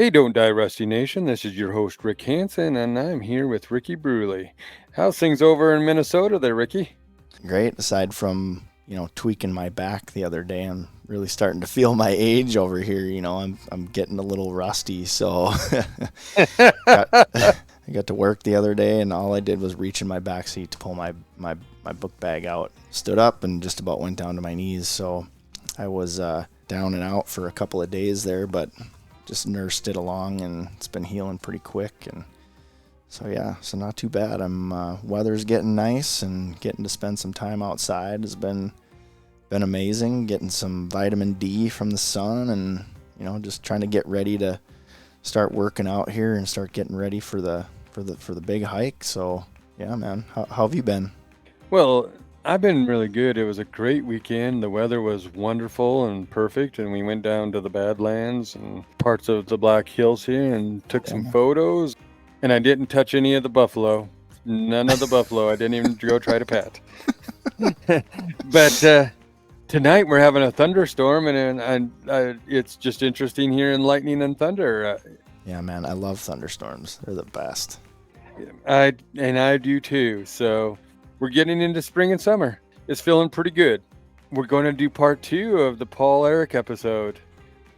Hey, Don't Die Rusty Nation. This is your host, Rick Hanson, and I'm here with Ricky Brule. How's things over in Minnesota there, Ricky? Great. Aside from, tweaking my back the other day, I'm really starting to feel my age over here. I'm getting a little rusty. So got I got to work the other day, and all I did was reach in my back seat to pull my book bag out. Stood up and just about went down to my knees. So I was down and out for a couple of days there, but just nursed it along, and it's been healing pretty quick. And so yeah, so not too bad. Weather's getting nice, and getting to spend some time outside has been amazing. Getting some vitamin D from the sun, and just trying to get ready to start working out here and start getting ready for the big hike. So yeah, man, how have you been? Well, I've been really good. It was a great weekend. The weather was wonderful and perfect, and we went down to the Badlands and parts of the Black Hills here and took some Yeah. photos. And I didn't touch any of the buffalo. None of the buffalo. I didn't even go try to pat. But tonight we're having a thunderstorm, and it's just interesting hearing lightning and thunder. Yeah, man, I love thunderstorms. They're the best. I do too. So we're getting into spring and summer. It's feeling pretty good. We're going to do part 2 of the Paul Eric episode.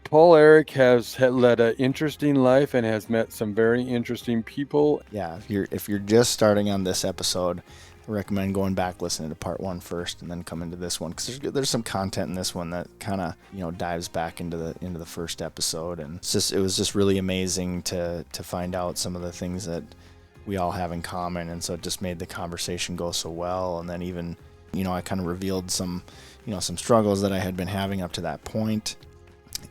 Paul Eric has led an interesting life and has met some very interesting people. Yeah, if you're just starting on this episode, I recommend going back listening to part 1 first, and then come into this one, because there's some content in this one that kind of dives back into the first episode, and it was just really amazing to find out some of the things that we all have in common, and so it just made the conversation go so well. And then even I kind of revealed some some struggles that I had been having up to that point,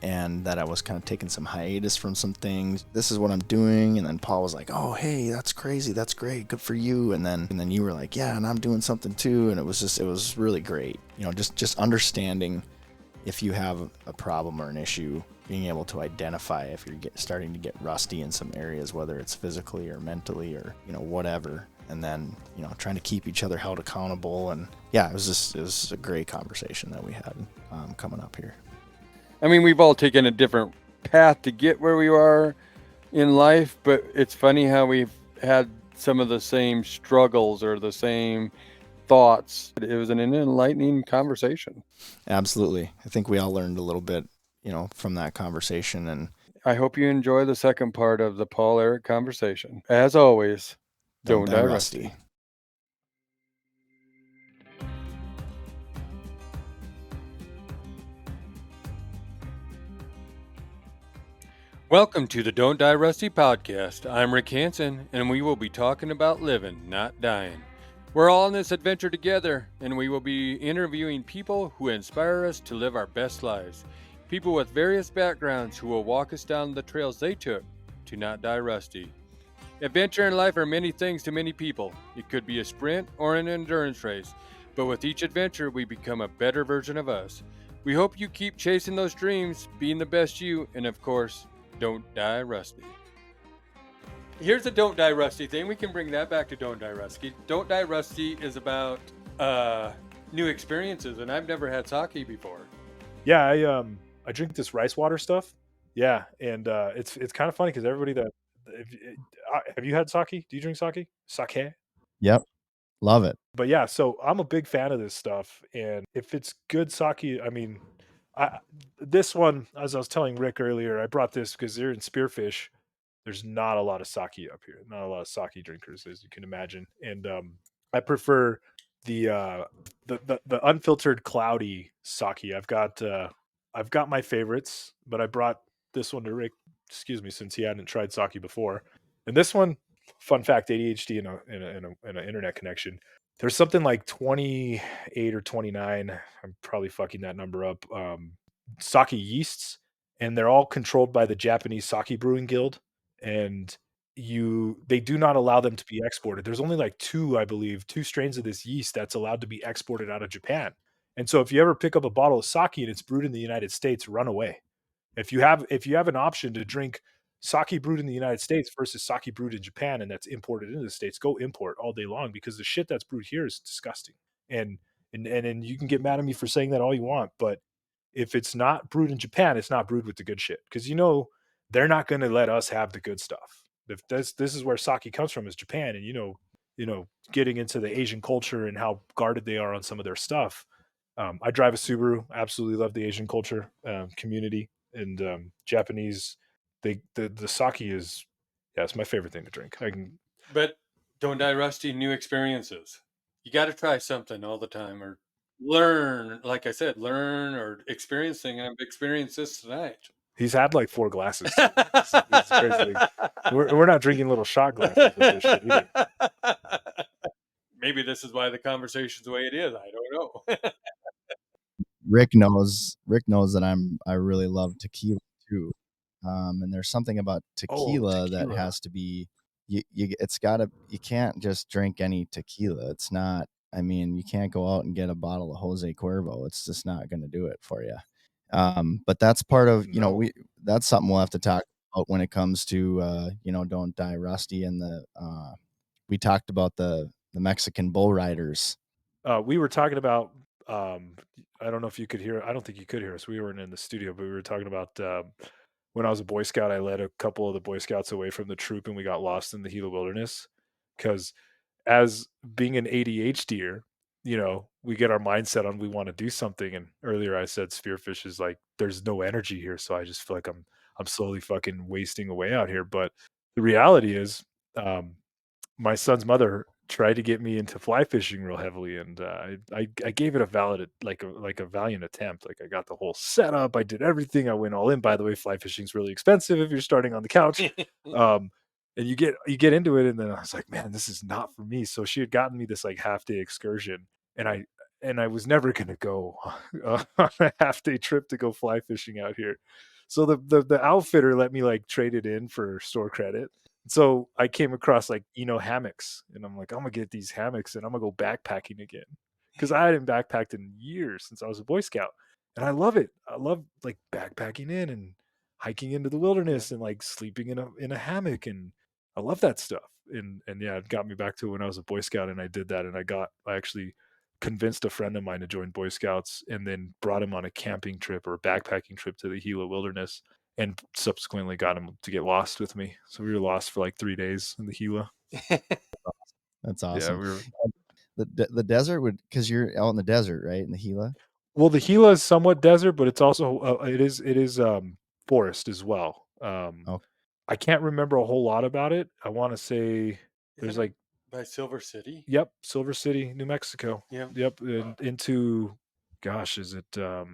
and that I was kind of taking some hiatus from some things. This is what I'm doing. And then Paul was like, "Oh, hey, that's crazy. That's great. Good for you." And then you were like, "Yeah, and I'm doing something too." And it was really great. Just understanding if you have a problem or an issue, being able to identify if you're starting to get rusty in some areas, whether it's physically or mentally or, whatever. And then, trying to keep each other held accountable. And yeah, it was a great conversation that we had coming up here. I mean, we've all taken a different path to get where we are in life, but it's funny how we've had some of the same struggles or the same thoughts. It was an enlightening conversation. Absolutely. I think we all learned a little bit, from that conversation. And I hope you enjoy the second part of the Paul Eric conversation. As always, don't don't die die rusty. rusty. Welcome to the Don't Die Rusty podcast. I'm Rick Hanson, and we will be talking about living, not dying. We're all on this adventure together, and we will be interviewing people who inspire us to live our best lives. People with various backgrounds who will walk us down the trails they took to not die rusty. Adventure in life are many things to many people. It could be a sprint or an endurance race, but with each adventure, we become a better version of us. We hope you keep chasing those dreams, being the best you, and of course, don't die rusty. Here's a Don't Die Rusty thing. We can bring that back to Don't Die Rusty. Don't Die Rusty is about new experiences, and I've never had sake before. Yeah, I drink this rice water stuff. Yeah, and it's kind of funny because everybody that have you had sake? Do you drink sake? Sake? Yep. Love it. But yeah, so I'm a big fan of this stuff, and if it's good sake, I mean, I this one, as I was telling Rick earlier, I brought this because they're in Spearfish. There's not a lot of sake up here, not a lot of sake drinkers, as you can imagine, and I prefer the the unfiltered cloudy sake. I've got my favorites, but I brought this one to Rick. Excuse me, since he hadn't tried sake before, and this one, fun fact, ADHD and an internet connection. There's something like 28 or 29. I'm probably fucking that number up. Sake yeasts, and they're all controlled by the Japanese Sake Brewing Guild, and they do not allow them to be exported. There's only like two, I believe, two strains of this yeast that's allowed to be exported out of Japan. And so if you ever pick up a bottle of sake and it's brewed in the United States, run away. If you have an option to drink sake brewed in the United States versus sake brewed in Japan and that's imported into the States, go import all day long, because the shit that's brewed here is disgusting. And and you can get mad at me for saying that all you want, but if it's not brewed in Japan, it's not brewed with the good shit. Because they're not going to let us have the good stuff. If this is where sake comes from, is Japan, and getting into the Asian culture and how guarded they are on some of their stuff. I drive a Subaru. Absolutely love the Asian culture community and Japanese. The sake is, yeah, it's my favorite thing to drink. I can. But don't die rusty, new experiences. You got to try something all the time or learn, like I said, learn or experience thing. I've experienced this tonight. He's had like 4 glasses. It's crazy. We're not drinking little shot glasses of this shit either. Maybe this is why the conversation's the way it is. I don't know. Rick knows that I really love tequila too. And there's something about tequila that tequila. has to be you can't just drink any tequila. It's not, I mean, you can't go out and get a bottle of Jose Cuervo. It's just not going to do it for you. But that's part of, No. that's something we'll have to talk about when it comes to Don't Die Rusty, and we talked about the Mexican bull riders. We were talking about. I don't know if you could hear. I don't think you could hear us. We weren't in the studio, but we were talking about when I was a Boy Scout. I led a couple of the Boy Scouts away from the troop, and we got lost in the Gila Wilderness. Because as being an ADHDer, we get our mindset on we want to do something. And earlier I said spearfish is like there's no energy here, so I just feel like I'm slowly fucking wasting away out here. But the reality is, um, my son's mother tried to get me into fly fishing real heavily, and I gave it a a valiant attempt. Like I got the whole setup, I did everything, I went all in. By the way, fly fishing's really expensive if you're starting on the couch. um, and you get into it, and then I was like, man, this is not for me. So she had gotten me this like half day excursion, and I was never gonna go on a half day trip to go fly fishing out here. So the outfitter let me like trade it in for store credit. So I came across like hammocks, and I'm like, I'm gonna get these hammocks, and I'm gonna go backpacking again because I hadn't backpacked in years since I was a Boy Scout, and I love it. I love like backpacking in and hiking into the wilderness and like sleeping in a hammock, and I love that stuff. And yeah, it got me back to when I was a Boy Scout, and I did that, and I actually convinced a friend of mine to join Boy Scouts, and then brought him on a camping trip or a backpacking trip to the Gila Wilderness, and subsequently got him to get lost with me. So we were lost for like 3 days in the Gila. That's Yeah, awesome. we were. The desert because you're out in the desert, right? In the Gila. Well, the Gila is somewhat desert, but it's also it is forest as well. Oh, I can't remember a whole lot about it. I want to say there's Isn't it like, by Silver City? yep, Silver City, New Mexico. Yeah. Yep, and into, gosh, is it God,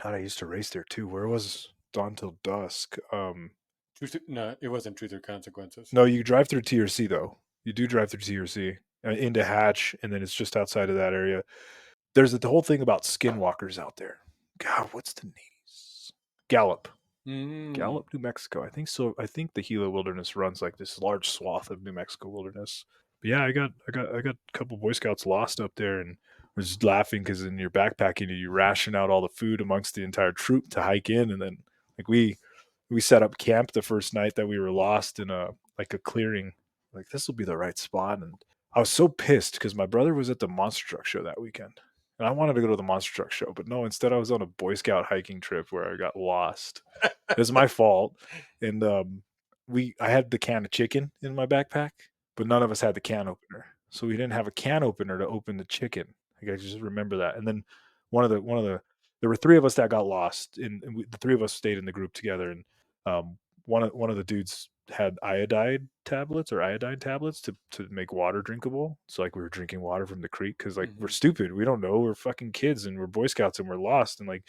I used to race there too. Where was Dawn Till Dusk? No, it wasn't Truth or Consequences. No, you drive through TRC though. You do drive through TRC into Hatch, and then it's just outside of that area. There's the whole thing about skinwalkers out there. God, what's the names? Gallup. Gallup, New Mexico. I think so. I think the Gila Wilderness runs like this large swath of New Mexico wilderness. But yeah, I got a couple Boy Scouts lost up there, and was laughing because in your backpacking you ration out all the food amongst the entire troop to hike in, and then like we set up camp the first night that we were lost in a clearing. Like this will be the right spot, and I was so pissed because my brother was at the monster truck show that weekend, and I wanted to go to the monster truck show, but no, instead I was on a Boy Scout hiking trip where I got lost. It was my fault, and I had the can of chicken in my backpack, but none of us had the can opener, so we didn't have a can opener to open the chicken. Like I just remember that, and then one of the there were 3 of us that got lost, and the 3 of us stayed in the group together, and one of the dudes had iodine tablets to make water drinkable. So like we were drinking water from the creek because like we're stupid, we don't know, we're fucking kids, and we're Boy Scouts, and we're lost, and like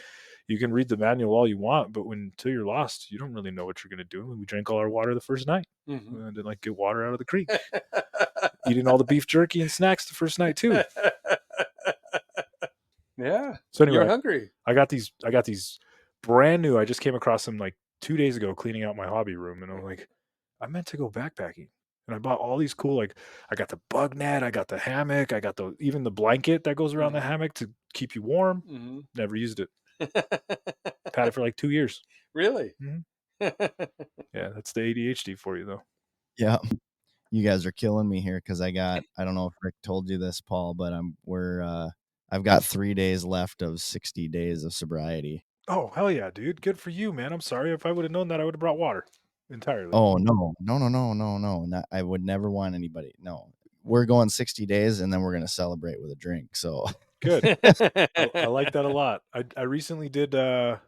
you can read the manual all you want, but until you're lost, you don't really know what you're gonna do. And we drank all our water the first night, Mm-hmm. and then like get water out of the creek, eating all the beef jerky and snacks the first night too. Yeah. So You're anyway, hungry. I got these brand new. I just came across them like 2 days ago, cleaning out my hobby room, and I'm like, I meant to go backpacking, and I bought all these cool. Like, I got the bug net, I got the hammock, I got even the blanket that goes around the hammock to keep you warm. Mm-hmm. Never used it. Had it for like 2 years. Really? Mhm. Yeah, that's the ADHD for you, though. yeah. You guys are killing me here because I don't know if Rick told you this, Paul, but I've got 3 days left of 60 days of sobriety. Oh hell yeah, dude! Good for you, man. I'm sorry. If I would have known that, I would have brought water. entirely. Oh, no. No, no, no, no, no. Not, I would never want anybody. No. We're going 60 days and then we're going to celebrate with a drink. So, Good. I like that a lot. I recently did how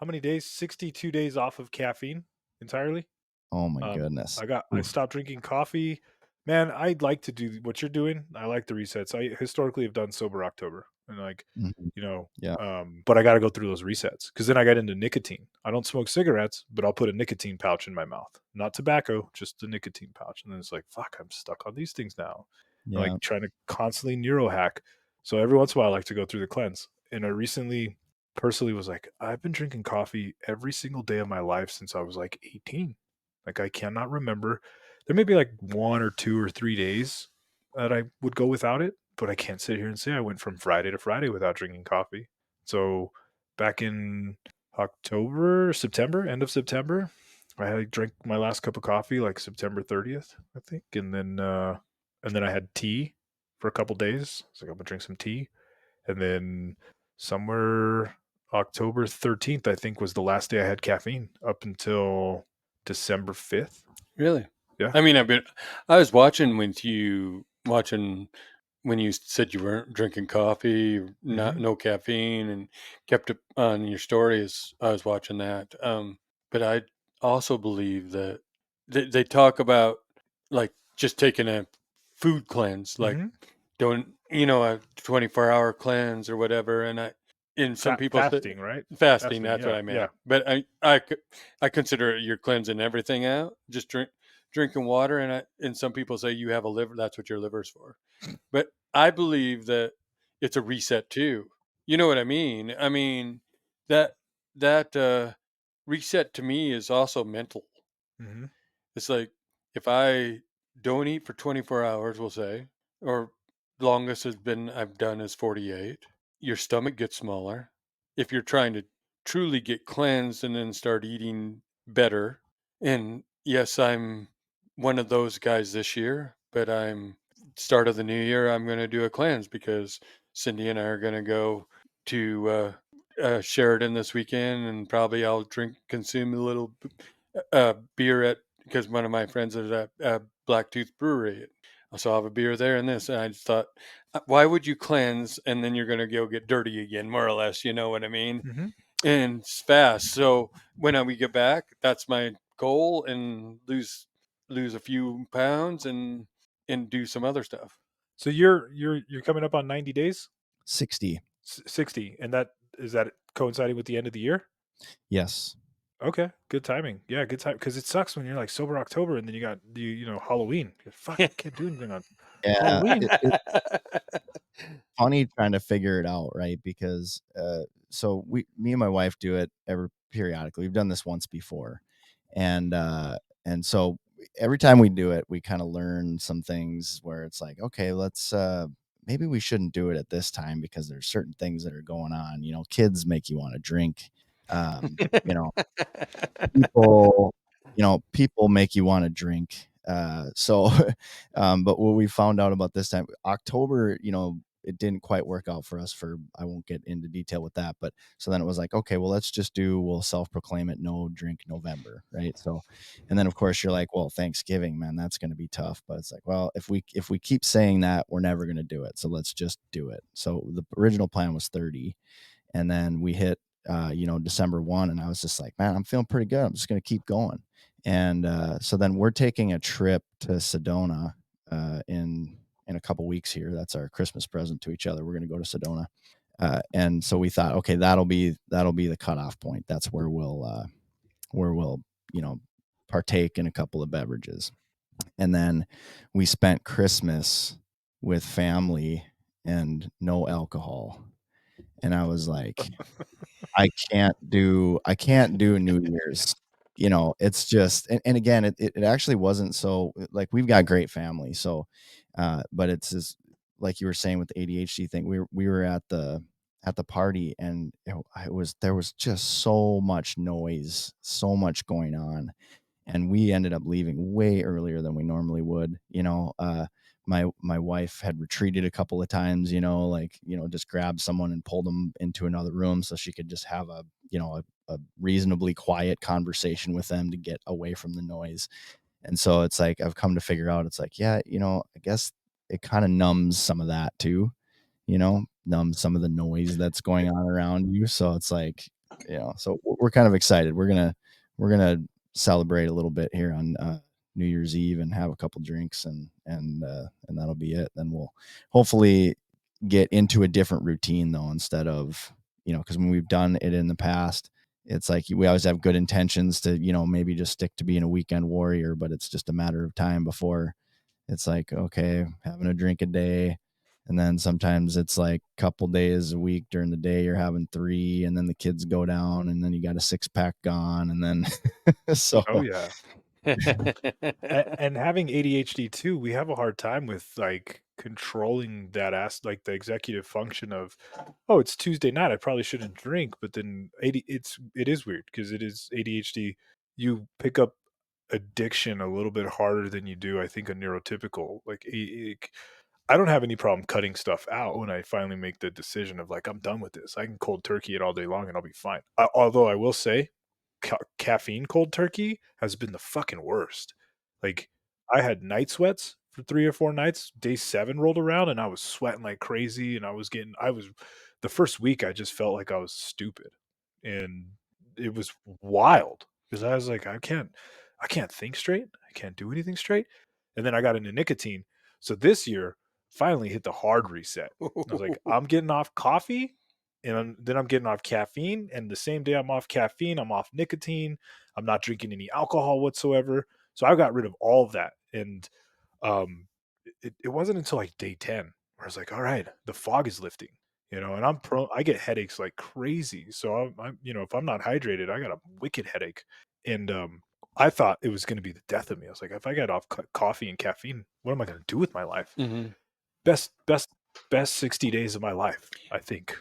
many days? 62 days off of caffeine entirely. oh my Um, goodness. I Oof. stopped drinking coffee. Man, I'd like to do what you're doing. I like the resets. I historically have done sober October, and like, Mhm. you know, Yeah. but I got to go through those resets because then I got into nicotine. I don't smoke cigarettes, but I'll put a nicotine pouch in my mouth, not tobacco, just the nicotine pouch. And then it's like, fuck, I'm stuck on these things now. I'm like Yeah. trying to constantly neuro hack. So every once in a while, I like to go through the cleanse. And I recently personally was like, I've been drinking coffee every single day of my life since I was like 18. Like I cannot remember. There may be like 1 or 2 or 3 days that I would go without it, but I can't sit here and say I went from Friday to Friday without drinking coffee. So back in October, September, end of September, I had drank my last cup of coffee like September 30th, I think, and then I had tea for a couple days. I was like, I'm gonna drink some tea, and then somewhere October 13th, I think, was the last day I had caffeine up until December 5th. Really? Yeah. I mean, I was watching when you said you weren't drinking coffee, not Hmm. no caffeine, and kept it on your stories. I was watching that. But I also believe that they talk about like just taking a food cleanse, like Hmm. don't a 24-hour cleanse or whatever. And in some people Fasting, right? fasting, Fasting. that's what Yeah. I Yeah. meant. But I consider it you're cleansing everything out, just drinking water. And some people say you have a liver, that's what your liver's for. But I believe that it's a reset too. You know what I mean? I mean that that reset to me is also mental. Hmm. It's like if I don't eat for 24 hours, we'll say, or longest has been I've done is 48, your stomach gets smaller. If you're trying to truly get cleansed and then start eating better, and yes, I'm one of those guys this year, but I'm start of the new year, I'm going to do a cleanse because Cindy and I are going to go to Sheridan this weekend, and probably I'll consume a little beer at because one of my friends is at Blacktooth Brewery. So I'll have a beer there and this. And I just thought, why would you cleanse and then you're going to go get dirty again, more or less? You know what I mean? Hmm. And it's fast. So when we get back, that's my goal, and lose a few pounds and do some other stuff. So you're coming up on 90 days, 60. 60, and that is that coinciding with the end of the year? Yes. Okay, good timing. Yeah, good time because it sucks when you're like sober October and then you got you know Halloween. Fuck, I can't do anything on Yeah. Halloween. It's funny trying to figure it out, right? Because so me and my wife do it every periodically. We've done this once before. And so every time we do it, we kind of learn some things where it's like, okay, let's maybe we shouldn't do it at this time because there's certain things that are going on. Kids make you want to drink. You know, people make you want to drink. So but what we found out about this time, October, it didn't quite work out for us I won't get into detail with that, but so then it was like, okay, well, we'll self-proclaim it no drink November, right? So, and then of course you're like, well, Thanksgiving, man, that's going to be tough, but it's like, well, if we keep saying that, we're never going to do it, so let's just do it. So the original plan was 30, and then we hit December 1, and I was just like, man, I'm feeling pretty good, I'm just going to keep going. And so then we're taking a trip to Sedona in a couple weeks here. That's our Christmas present to each other. We're going to go to Sedona. And so we thought, okay, that'll be the cutoff point. That's where we'll you know partake in a couple of beverages. And then we spent Christmas with family and no alcohol. And I was like, I can't do New Year's. It's just, and again, it actually wasn't so like, we've got great family. So, but it's just like you were saying with the ADHD thing. We were at the party, and there was just so much noise, so much going on, and we ended up leaving way earlier than we normally would. My wife had retreated a couple of times, like, just grabbed someone and pulled them into another room so she could just have a a reasonably quiet conversation with them to get away from the noise. And so it's like I've come to figure out, it's like, yeah, I guess it kind of numbs some of that too, numbs some of the noise that's going on around you. So it's like, so we're kind of excited. We're gonna celebrate a little bit here on New Year's Eve and have a couple drinks, and that'll be it. Then we'll hopefully get into a different routine though, instead of, because when we've done it in the past, it's like we always have good intentions to, maybe just stick to being a weekend warrior, but it's just a matter of time before it's like, okay, having a drink a day. And then sometimes it's like a couple days a week during the day, you're having 3, and then the kids go down, and then you got a 6-pack gone. And then, so Oh yeah. And having ADHD too, we have a hard time with like controlling that like the executive function of, oh, it's Tuesday night, I probably shouldn't drink. But then it is weird because it is ADHD. You pick up addiction a little bit harder than you do, I think, a neurotypical. Like I don't have any problem cutting stuff out when I finally make the decision of like, I'm done with this. I can cold turkey it all day long and I'll be fine. Although I will say, caffeine cold turkey has been the fucking worst. Like, I had night sweats for 3 or 4 nights. Day 7 rolled around and I was sweating like crazy, and I was the first week I just felt like I was stupid. And it was wild because I was like, I can't think straight. I can't do anything straight. And then I got into nicotine. So this year finally hit the hard reset. I was like, I'm getting off coffee, and then I'm getting off caffeine. And the same day I'm off caffeine, I'm off nicotine. I'm not drinking any alcohol whatsoever. So I got rid of all of that. And um, it wasn't until like day 10 where I was like, all right, the fog is lifting, and I get headaches like crazy. So I'm if I'm not hydrated, I got a wicked headache. And I thought it was going to be the death of me. I was like, if I get off coffee and caffeine, what am I going to do with my life? Mhm. Best, best, best 60 days of my life, I think,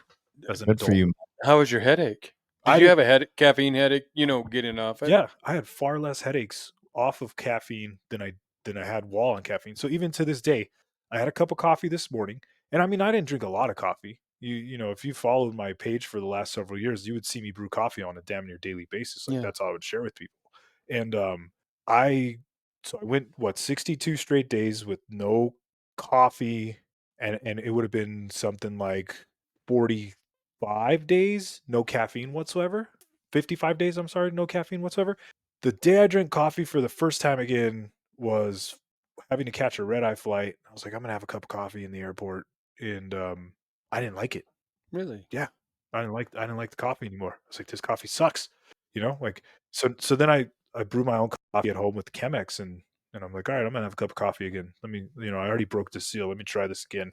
as an Good for adult. you. How was your headache? Did I you did, have a caffeine headache, getting off it? yeah, I had far less headaches off of caffeine than I had while on caffeine. So even to this day, I had a cup of coffee this morning, and I mean, I didn't drink a lot of coffee. If you followed my page for the last several years, you would see me brew coffee on a damn near daily basis. Like, Yeah. that's all I would share with people. And I I went, 62 straight days with no coffee, and it would have been something like 45 days no caffeine whatsoever. 55 days, I'm sorry, no caffeine whatsoever. The day I drank coffee for the first time again was having to catch a red eye flight. I was like, I'm gonna have a cup of coffee in the airport, and I didn't like it. Really? Yeah, I didn't like the coffee anymore. I was like, this coffee sucks. Like, so then I brew my own coffee at home with the Chemex, and I'm like, all right, I'm gonna have a cup of coffee again. Let me, I already broke the seal. Let me try this again.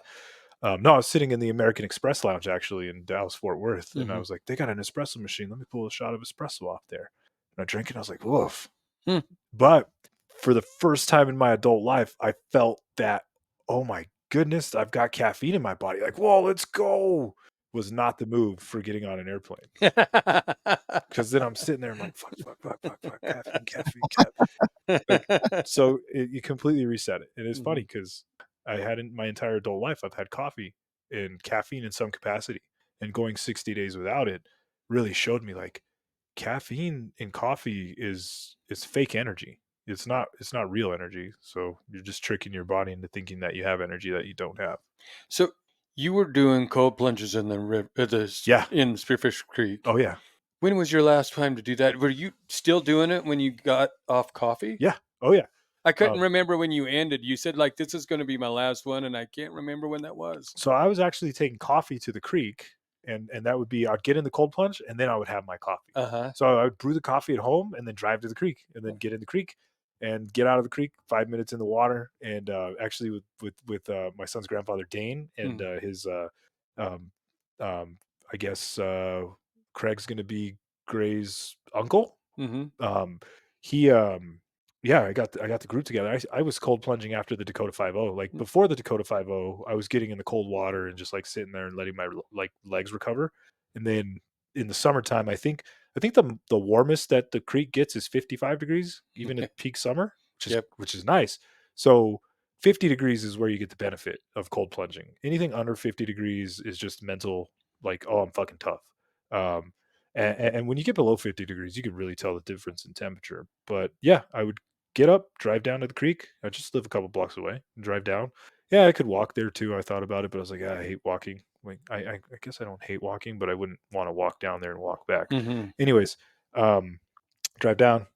No, I was sitting in the American Express lounge actually in Dallas Fort Worth, and I Mhm. was like, they got an espresso machine. Let me pull a shot of espresso off there. And I drank it. I was like, woof. Hmm. But for the first time in my adult life, I felt that, oh my goodness, I've got caffeine in my body. Like, whoa, let's go. Was not the move for getting on an airplane. Because then I'm sitting there, I'm like, fuck, fuck, fuck, fuck, fuck, caffeine, caffeine, caffeine. Like, so you completely reset it. And it's funny Mhm. because I hadn't my entire adult life, I've had coffee and caffeine in some capacity. And going 60 days without it really showed me like caffeine in coffee is fake energy. It's not real energy. So you're just tricking your body into thinking that you have energy that you don't have. So you were doing cold plunges in the river, Yeah. in Spearfish Creek. Oh yeah. When was your last time to do that? Were you still doing it when you got off coffee? Yeah. Oh yeah. I couldn't Um, remember when you ended. You said like this is going to be my last one, and I can't remember when that was. so I was actually taking coffee to the creek, and that would be, I'd get in the cold plunge and then I would have my coffee. Uh huh. So I would brew the coffee at home and then drive to the creek and then get in the creek and get out of the creek, 5 minutes in the water. And actually with my son's grandfather Dane and his um, um, I guess Craig's going to be Gray's uncle. Mm-hmm. He Yeah, I got the group together. I was cold plunging after the Dakota 50. Like, before the Dakota 50, I was getting in the cold water and just like sitting there and letting my like legs recover. And then in the summertime, I think the warmest that the creek gets is 55 degrees, even at peak summer, which is Yep. which is nice. So 50 degrees is where you get the benefit of cold plunging. Anything under 50 degrees is just mental, like, oh, I'm fucking tough. Um, And when you get below 50 degrees, you can really tell the difference in temperature. But yeah, I would get up, drive down to the creek. I just live a couple blocks away and drive down. Yeah, I could walk there too. I thought about it, but I was like, I hate walking. Like, I guess I don't hate walking, but I wouldn't want to walk down there and walk back. Hmm. Anyways, um, drive down,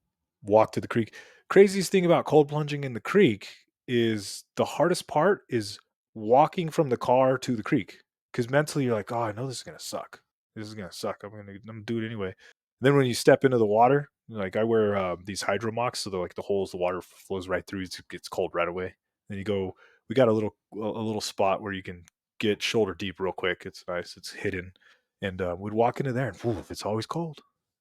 walk to the creek. Craziest thing about cold plunging in the creek is the hardest part is walking from the car to the creek. Because mentally you're like, oh, I know this is gonna suck. This is gonna suck. I'm gonna do it anyway. Then when you step into the water, like I wear these hydro mocks, so they're like the holes, the water flows right through. It gets cold right away. Then you go. We got a little spot where you can get shoulder deep real quick. It's nice. It's hidden, and we'd walk into there, and whew, it's always cold.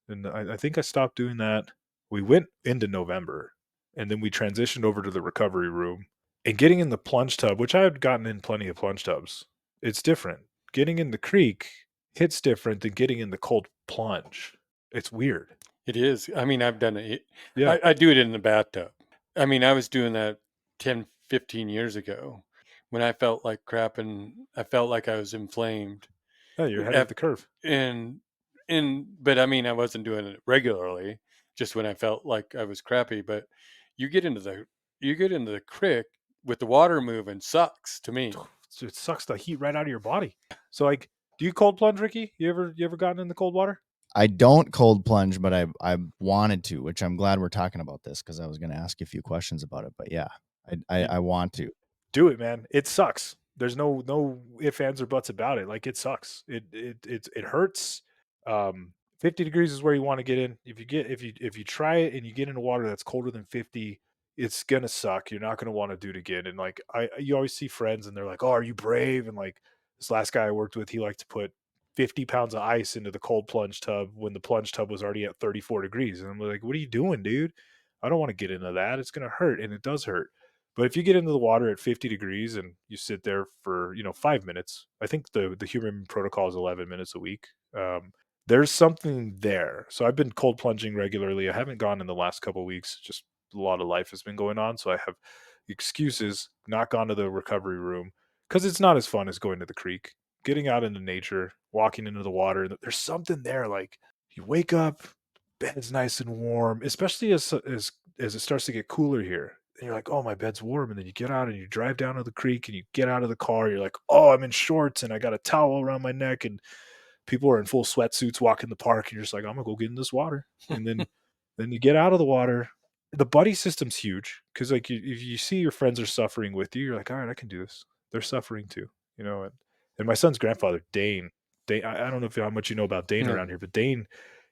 And I think I stopped doing that. We went into November, and then we transitioned over to the recovery room. And getting in the plunge tub, which I had gotten in plenty of plunge tubs, it's different. Getting in the creek hits different than getting in the cold plunge. It's weird. It is. I mean, I've done it. Yeah. I do it in the bathtub. I mean, I was doing that 10, 15 years ago when I felt like crap and I felt like I was inflamed. Yeah, you're ahead of Af- the curve. And, but I mean, I wasn't doing it regularly, just when I felt like I was crappy. But you get into the creek with the water moving sucks to me. It sucks the heat right out of your body. So like, do you cold plunge, Ricky? You ever gotten in the cold water? I don't cold plunge, but I wanted to, which I'm glad we're talking about this because I was going to ask you a few questions about it. But yeah, I want to. Do it, man. It sucks. There's no ifs, ands, or buts about it. Like it sucks. It hurts. 50 degrees is where you want to get in. If you try it and you get into water that's colder than 50, it's gonna suck. You're not gonna want to do it again. And like you always see friends and they're like, "Oh, are you brave?" And like this last guy I worked with, he liked to put 50 pounds of ice into the cold plunge tub when the plunge tub was already at 34 degrees. And I'm like, "What are you doing, dude? I don't want to get into that. It's gonna hurt, and it does hurt." But if you get into the water at 50 degrees and you sit there for 5 minutes, I think the human protocol is 11 minutes a week. There's something there. So I've been cold plunging regularly. I haven't gone in the last couple of weeks. Just a lot of life has been going on, so I have excuses not gone to the recovery room because it's not as fun as going to the creek. Getting out into nature, walking into the water. There's something there. Like you wake up, bed's nice and warm, especially as it starts to get cooler here. And you're like, oh, my bed's warm. And then you get out and you drive down to the creek and you get out of the car. You're like, oh, I'm in shorts and I got a towel around my neck. And people are in full sweatsuits walking the park. And you're just like, I'm going to go get in this water. And then you get out of the water. The buddy system's huge because, like, if you see your friends are suffering with you, you're like, all right, I can do this. They're suffering too. And my son's grandfather, Dane, I don't know how much you know about Dane No. around here, but Dane,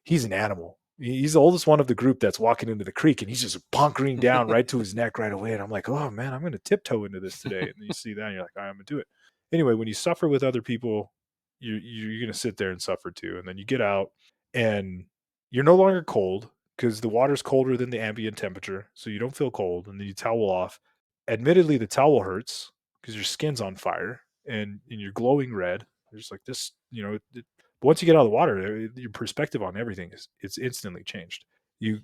he's an animal. He's the oldest one of the group that's walking into the creek, and he's just bunkering down right to his neck right away. And I'm like, oh man, I'm going to tiptoe into this today. And then you see that, and you're like, all right, I'm going to do it. Anyway, when you suffer with other people, you're going to sit there and suffer too. And then you get out, and you're no longer cold because the water's colder than the ambient temperature, so you don't feel cold. And then you towel off. Admittedly, the towel hurts because your skin's on fire and you're glowing red. There's like this, but once you get out of the water, your perspective on everything it's instantly changed. You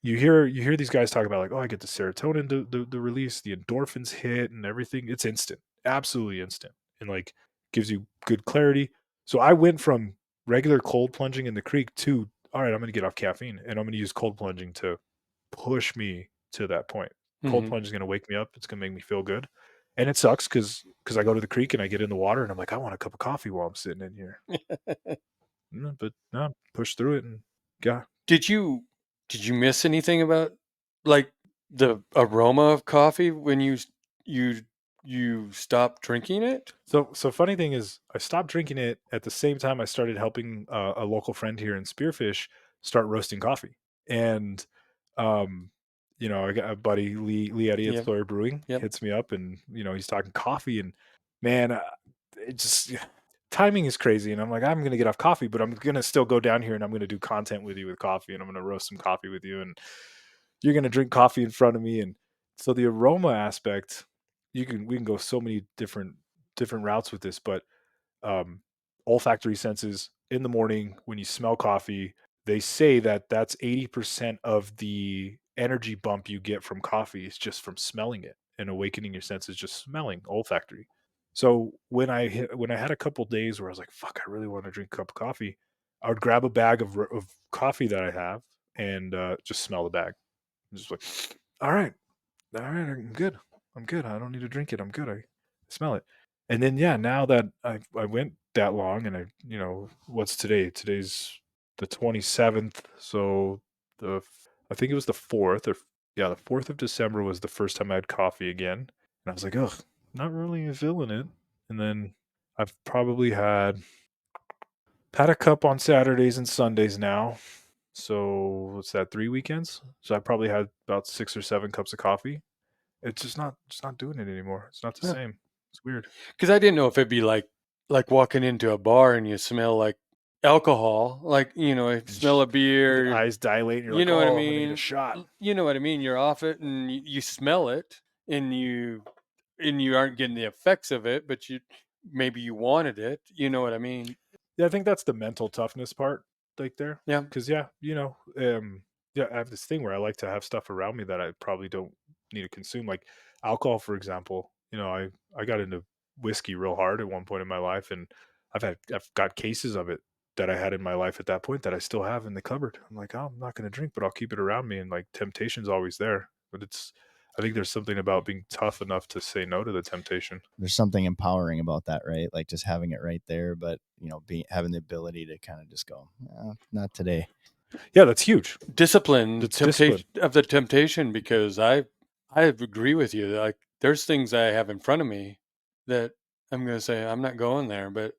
hear these guys talk about like, oh, I get the serotonin, the release, the endorphins hit, and everything. It's instant, absolutely instant, and like gives you good clarity. So I went from regular cold plunging in the creek to all right, I'm going to get off caffeine and I'm going to use cold plunging to push me to that point. Cold Hmm. plunge is going to wake me up. It's going to make me feel good. And it sucks because I go to the creek and I get in the water and I'm like, I want a cup of coffee while I'm sitting in here. But no, push through it and yeah. Did you miss anything about like the aroma of coffee when you you stopped drinking it? So funny thing is, I stopped drinking it at the same time I started helping a local friend here in Spearfish start roasting coffee. And um, I got a buddy Lee Eddy at Yep. Flurry Brewing Yep. hits me up, and he's talking coffee, and man, it just timing is crazy. And I'm like, I'm gonna get off coffee, but I'm gonna still go down here and I'm gonna do content with you with coffee, and I'm gonna roast some coffee with you, and you're gonna drink coffee in front of me, and so the aroma aspect, we can go so many different routes with this, but um, olfactory senses in the morning when you smell coffee, they say that that's 80% of the energy bump you get from coffee is just from smelling it and awakening your senses, just smelling olfactory. So when I had a couple days where I was like, fuck, I really want to drink a cup of coffee, I would grab a bag of coffee that I have and just smell the bag. Just like, all right, I'm good. I'm good. I don't need to drink it. I'm good. I smell it. And then yeah, now that I went that long and what's today? Today's the 27th. So I think it was the 4th or yeah, the 4th of December was the first time I had coffee again. And I was like, ugh, not really feeling it. And then I've probably had a cup on Saturdays and Sundays now. So what's that, 3 weekends? So I probably had about 6 or 7 cups of coffee. It's just not doing it anymore. It's not the Huh. same. It's weird. Because I didn't know if it'd be like walking into a bar and you smell like alcohol, like you smell a Your beer. eyes dilate and you're You like, know what I "Oh, I'm gonna need a mean? shot." You know what I mean? You're off it and you smell it and you aren't getting the effects of it, but maybe you wanted it. You know what I mean? Yeah, I think that's the mental toughness part, like there. Yeah. Because yeah, yeah, I have this thing where I like to have stuff around me that I probably don't need to consume, like alcohol, for example. I got into whiskey real hard at one point in my life, and I've got cases of it that I had in my life at that point that I still have in the cupboard. I'm like, oh, I'm not going to drink, but I'll keep it around me, and like temptation's always there. But I think there's something about being tough enough to say no to the temptation. There's something empowering about that, right? Like just having it right there, but having the ability to kind of just go, not today. Yeah, that's huge. Discipline, That's discipline. temptation of the temptation, because I agree with you. Like there's things I have in front of me that I'm gonna say I'm not going there, but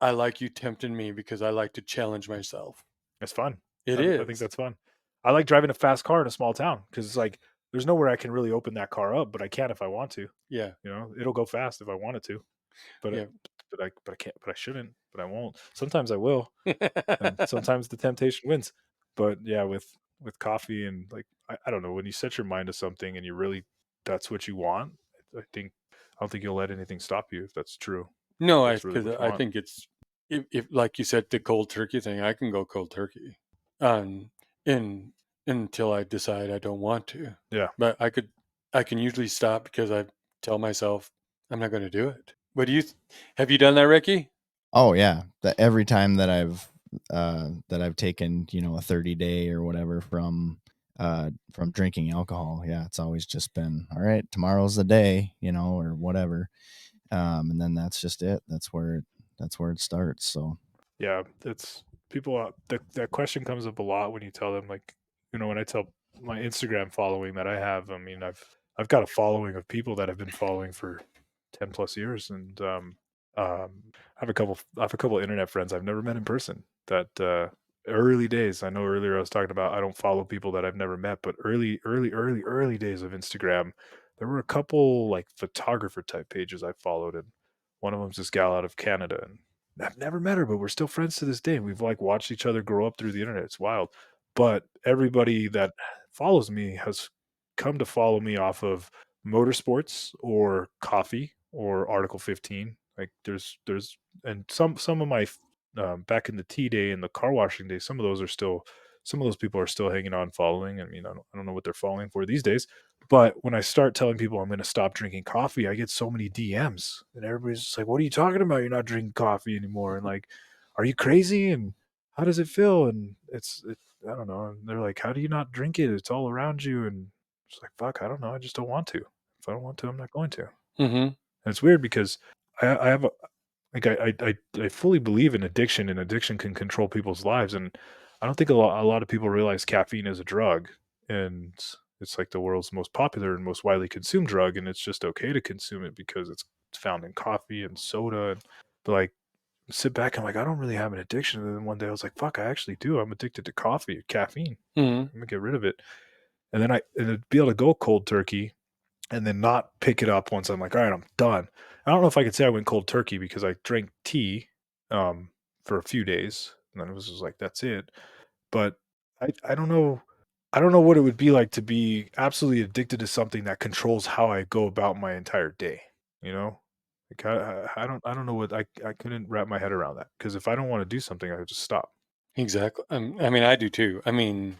I like you tempting me because I like to challenge myself. It's fun. It I think is. that's fun. I like driving a fast car in a small town because it's like there's nowhere I can really open that car up, but I can if I want to. Yeah. It'll go fast if I wanted to, but Yeah. but I can't, but I shouldn't, but I won't. Sometimes I will, and sometimes the temptation wins. But yeah, with coffee and like I don't know, when you set your mind to something and you really that's what you want, I don't think you'll let anything stop you if that's true. No, That's really because what you I want. think it's if like you said, the cold turkey thing, I can go cold turkey, um, in until I decide I don't want to. Yeah. But I can usually stop because I tell myself I'm not going to do it. What do you have you done that, Ricky? Oh yeah, every time that I've taken a 30-day or whatever from drinking alcohol, yeah, it's always just been all right. Tomorrow's the day, or whatever, and then that's just it. That's where it starts. So Yeah, it's people. That question comes up a lot when you tell them, like, when I tell my Instagram following that I have. I mean, I've got a following of people that have been following for 10 plus years, and I have a couple internet friends I've never met in person. That early days. I know earlier I was talking about I don't follow people that I've never met, but early days of Instagram, there were a couple like photographer type pages I followed, and one of them's this gal out of Canada, and I've never met her, but we're still friends to this day. We've like watched each other grow up through the internet. It's wild. But everybody that follows me has come to follow me off of motorsports or coffee or Article 15. Like there's and some of my back in the tea day and the car washing day, some of those people are still hanging on following. I mean, I don't know what they're following for these days, but when I start telling people I'm going to stop drinking coffee, I get so many DMs, and everybody's just like, "What are you talking about? You're not drinking coffee anymore." And like, "Are you crazy?" And how does it feel? And I don't know. And they're like, "How do you not drink it? It's all around you." And it's like, "Fuck, I don't know. I just don't want to. If I don't want to, I'm not going to." And Mm-hmm. it's weird because I have like I fully believe in addiction, and addiction can control people's lives. And I don't think a lot of people realize caffeine is a drug, and it's like the world's most popular and most widely consumed drug, and it's just okay to consume it because it's found in coffee and soda. And but like sit back and like I don't really have an addiction. And then one day I was like, fuck, I actually do. I'm addicted to coffee, caffeine. Mm-hmm. I'm gonna get rid of it. And to be able to go cold turkey and then not pick it up once I'm like, all right, I'm done. I don't know if I could say I went cold turkey because I drank tea for a few days, and then it was just like that's it. But I don't know. I don't know what it would be like to be absolutely addicted to something that controls how I go about my entire day. You know, like I don't know what I couldn't wrap my head around that because if I don't want to do something, I would just stop. Exactly. I mean, I do too. I mean,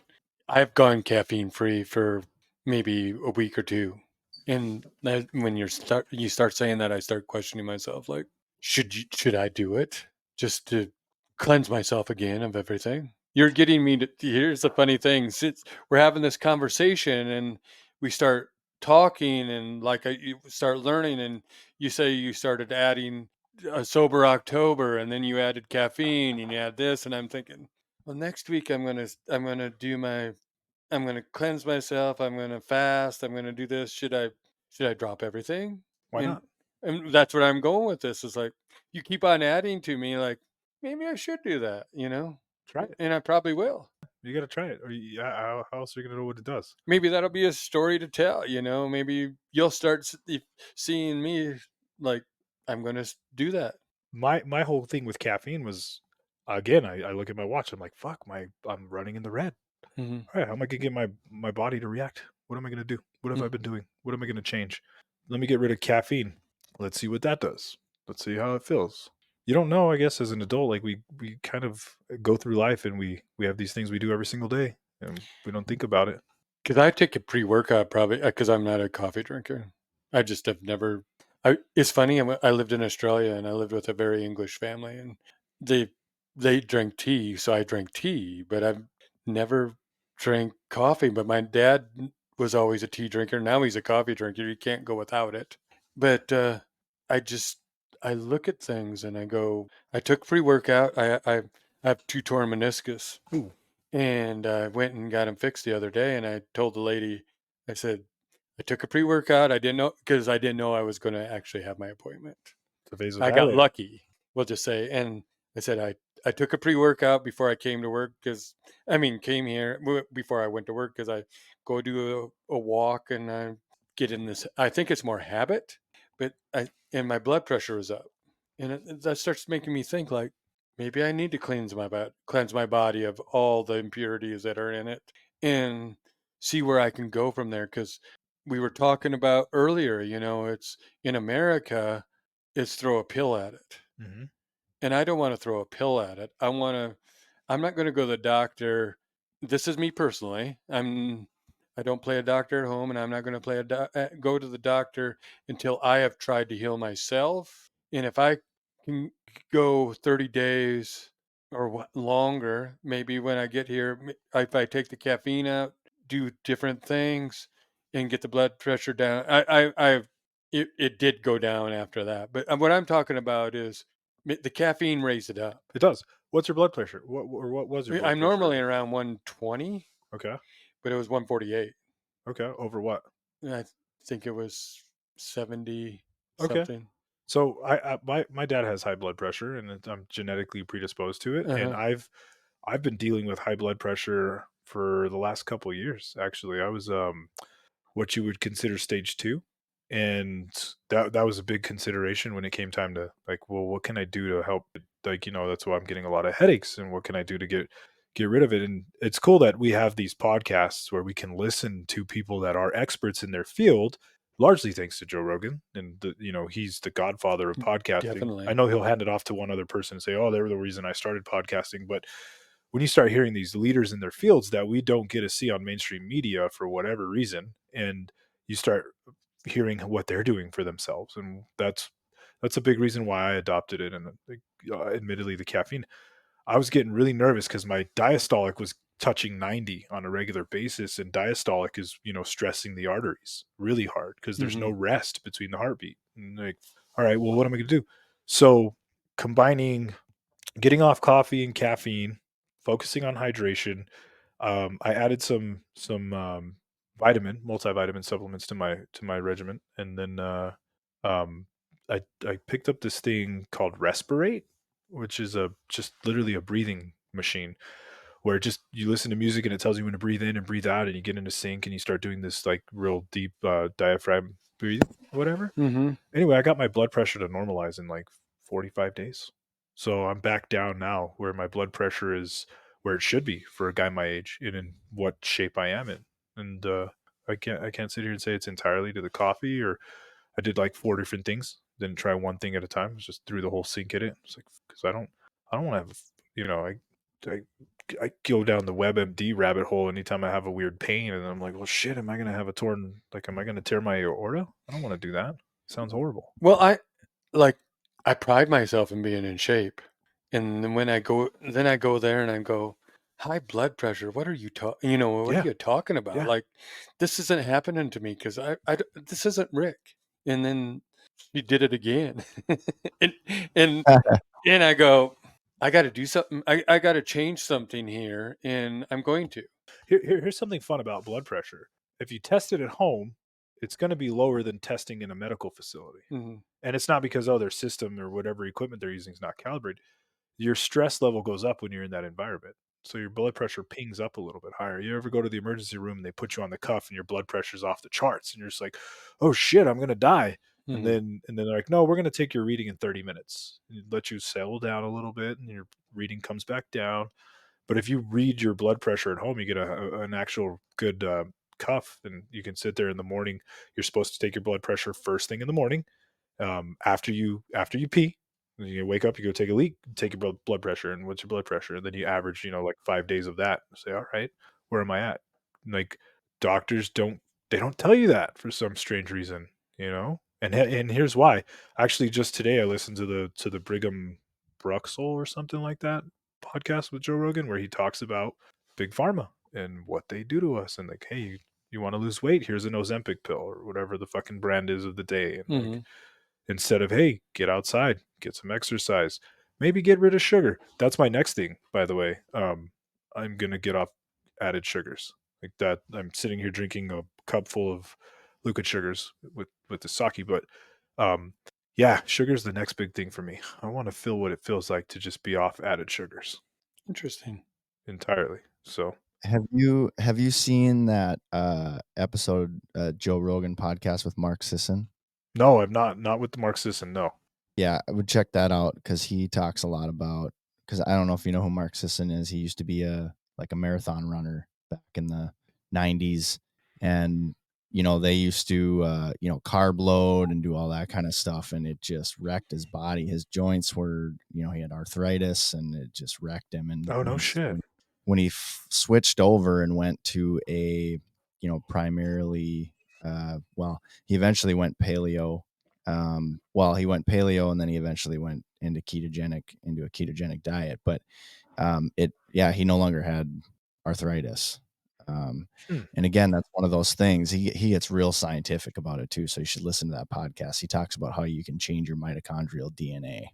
I've gone caffeine free for maybe a week or two, and when you start saying that, I start questioning myself. Like, should I do it just to cleanse myself again of everything. You're getting me to, here's the funny thing. Since we're having this conversation and we start talking and like you start learning and you say you started adding a sober October and then you added caffeine and you add this and I'm thinking, well, next week I'm going to do my, I'm going to cleanse myself. I'm going to fast. I'm going to do this. Should I drop everything? Why not? And that's what I'm going with this is like, you keep on adding to me like, maybe I should do that, Try it. and I probably will. You got to try it. Or how else are you going to know what it does? Maybe that'll be a story to tell, maybe you'll start seeing me like, I'm going to do that. My whole thing with caffeine was, again, I look at my watch. I'm like, fuck, I'm running in the red. Mm-hmm. All right, how am I gonna get my body to react? What am I gonna do? What have I been doing? What am I gonna change? Let me get rid of caffeine. Let's see what that does. Let's see how it feels. You don't know, I guess, as an adult, like we kind of go through life and we have these things we do every single day and we don't think about it. Because I take a pre-workout probably because I'm not a coffee drinker. I just have never. It's funny. I lived in Australia and I lived with a very English family, and they drank tea, so I drank tea. But I've never drank coffee. But my dad was always a tea drinker. Now he's a coffee drinker. You can't go without it. But I just I look at things and I go. I took pre-workout. I have 2 torn meniscus. Ooh. And I went and got him fixed the other day. And I told the lady, I said, I took a pre-workout. I didn't know because I didn't know I was going to actually have my appointment. It's a I got vasodilator. lucky, we'll just say. And I said, I took a pre-workout before I came to work came here before I went to work because I go do a walk and I get in this. I think it's more habit, and my blood pressure was up. And that starts making me think like, maybe I need to cleanse my body of all the impurities that are in it and see where I can go from there. Because we were talking about earlier, it's in America, it's throw a pill at it. Mm-hmm. And I don't want to throw a pill at it. I'm not going to go to the doctor. This is me personally. I don't play a doctor at home and I'm not going to go to the doctor until I have tried to heal myself. And if I can go 30 days or longer, maybe when I get here, if I take the caffeine out, do different things and get the blood pressure down. It did go down after that. But what I'm talking about is the caffeine raised it up. It does. What's your blood pressure? What was your blood I'm pressure? normally around 120, Okay. but it was 148. Okay. Over what? I think it was 70 Okay. something. So my dad has high blood pressure and I'm genetically predisposed to it, and Uh-huh. I've been dealing with high blood pressure for the last couple of years. Actually, I was what you would consider stage 2, and that was a big consideration when it came time to, like, well, what can I do to help? Like, that's why I'm getting a lot of headaches, and what can I do to get rid of it? And it's cool that we have these podcasts where we can listen to people that are experts in their field, largely thanks to Joe Rogan, and he's the godfather of podcasting. I Definitely. know he'll hand it off to one other person and say, "Oh, they were the reason I started podcasting," but when you start hearing these leaders in their fields that we don't get to see on mainstream media for whatever reason, and you start hearing what they're doing for themselves, and that's a big reason why I adopted it. And admittedly, the caffeine, I was getting really nervous because my diastolic was touching 90 on a regular basis, and diastolic is stressing the arteries really hard because there's no rest between the heartbeat. And like, all right, well, what am I going to do? So combining getting off coffee and caffeine, focusing on hydration. I added some multivitamin supplements to my regimen, and then um, I picked up this thing called Respirate, which is just literally a breathing machine where just you listen to music and it tells you when to breathe in and breathe out, and you get into sync and you start doing this like real deep diaphragm breathing, whatever. Mm-hmm. Anyway, I got my blood pressure to normalize in like 45 days. So I'm back down now where my blood pressure is where it should be for a guy my age and in what shape I am in. And I can't sit here and say it's entirely to the coffee, or I did like 4 different things. Didn't try one thing at a time. Just threw the whole sink at it. It's like, because I don't want to have, I I go down the WebMD rabbit hole anytime I have a weird pain, and I'm like, well, shit, am I gonna have a torn? Like, am I gonna tear my aorta? I don't want to do that. Sounds horrible. Well, I pride myself in being in shape. And then I go there and I go, high blood pressure. What are you talking? What are Yeah, you talking about? yeah. Like, this isn't happening to me because this isn't Rick. And then she did it again, and and and I go, I got to do something. I got to change something here, and I'm going to. Here's something fun about blood pressure. If you test it at home, it's going to be lower than testing in a medical facility. Mhm. And it's not because, their system or whatever equipment they're using is not calibrated. Your stress level goes up when you're in that environment. So your blood pressure pings up a little bit higher. You ever go to the emergency room and they put you on the cuff and your blood pressure's off the charts and you're just like, "Oh shit, I'm going to die." And Mhm. then they're like, "No, we're going to take your reading in 30 minutes." And let you settle down a little bit and your reading comes back down. But if you read your blood pressure at home, you get an actual good cuff, and you can sit there in the morning. You're supposed to take your blood pressure first thing in the morning, after you pee. You wake up, you go take a leak, take your blood pressure, and what's your blood pressure, and then you average, like 5 days of that. Say, all right, where am I at? Like doctors don't tell you that for some strange reason, and here's why. Actually, just today I listened to the Brigham Bruxel or something like that podcast with Joe Rogan where he talks about big pharma and what they do to us, and like, hey, you want to lose weight? Here's an Ozempic pill or whatever the fucking brand is of the day, and like Mhm. instead of, hey, get outside, get some exercise, maybe get rid of sugar. That's my next thing, by the way. I'm gonna get off added sugars like that. I'm sitting here drinking a cup full of liquid sugars with the sake, but um, yeah, sugar's the next big thing for me. I want to feel what it feels like to just be off added sugars Interesting. entirely. So Have you seen that episode Joe Rogan podcast with Mark Sisson? no, I'm not with the Marxism. No. Yeah, I would check that out because he talks a lot about. Because I don't know if you know who Mark Sisson is. He used to be a marathon runner back in the '90s, and they used to carb load and do all that kind of stuff, and it just wrecked his body. His joints were, he had arthritis, and it just wrecked him. And Oh no shit. when he switched over and went to a primarily he eventually went paleo. He went paleo, and then he eventually went into a ketogenic diet. But he no longer had arthritis. Um, Hmm. and again, that's one of those things. He gets real scientific about it too. So you should listen to that podcast. He talks about how you can change your mitochondrial DNA.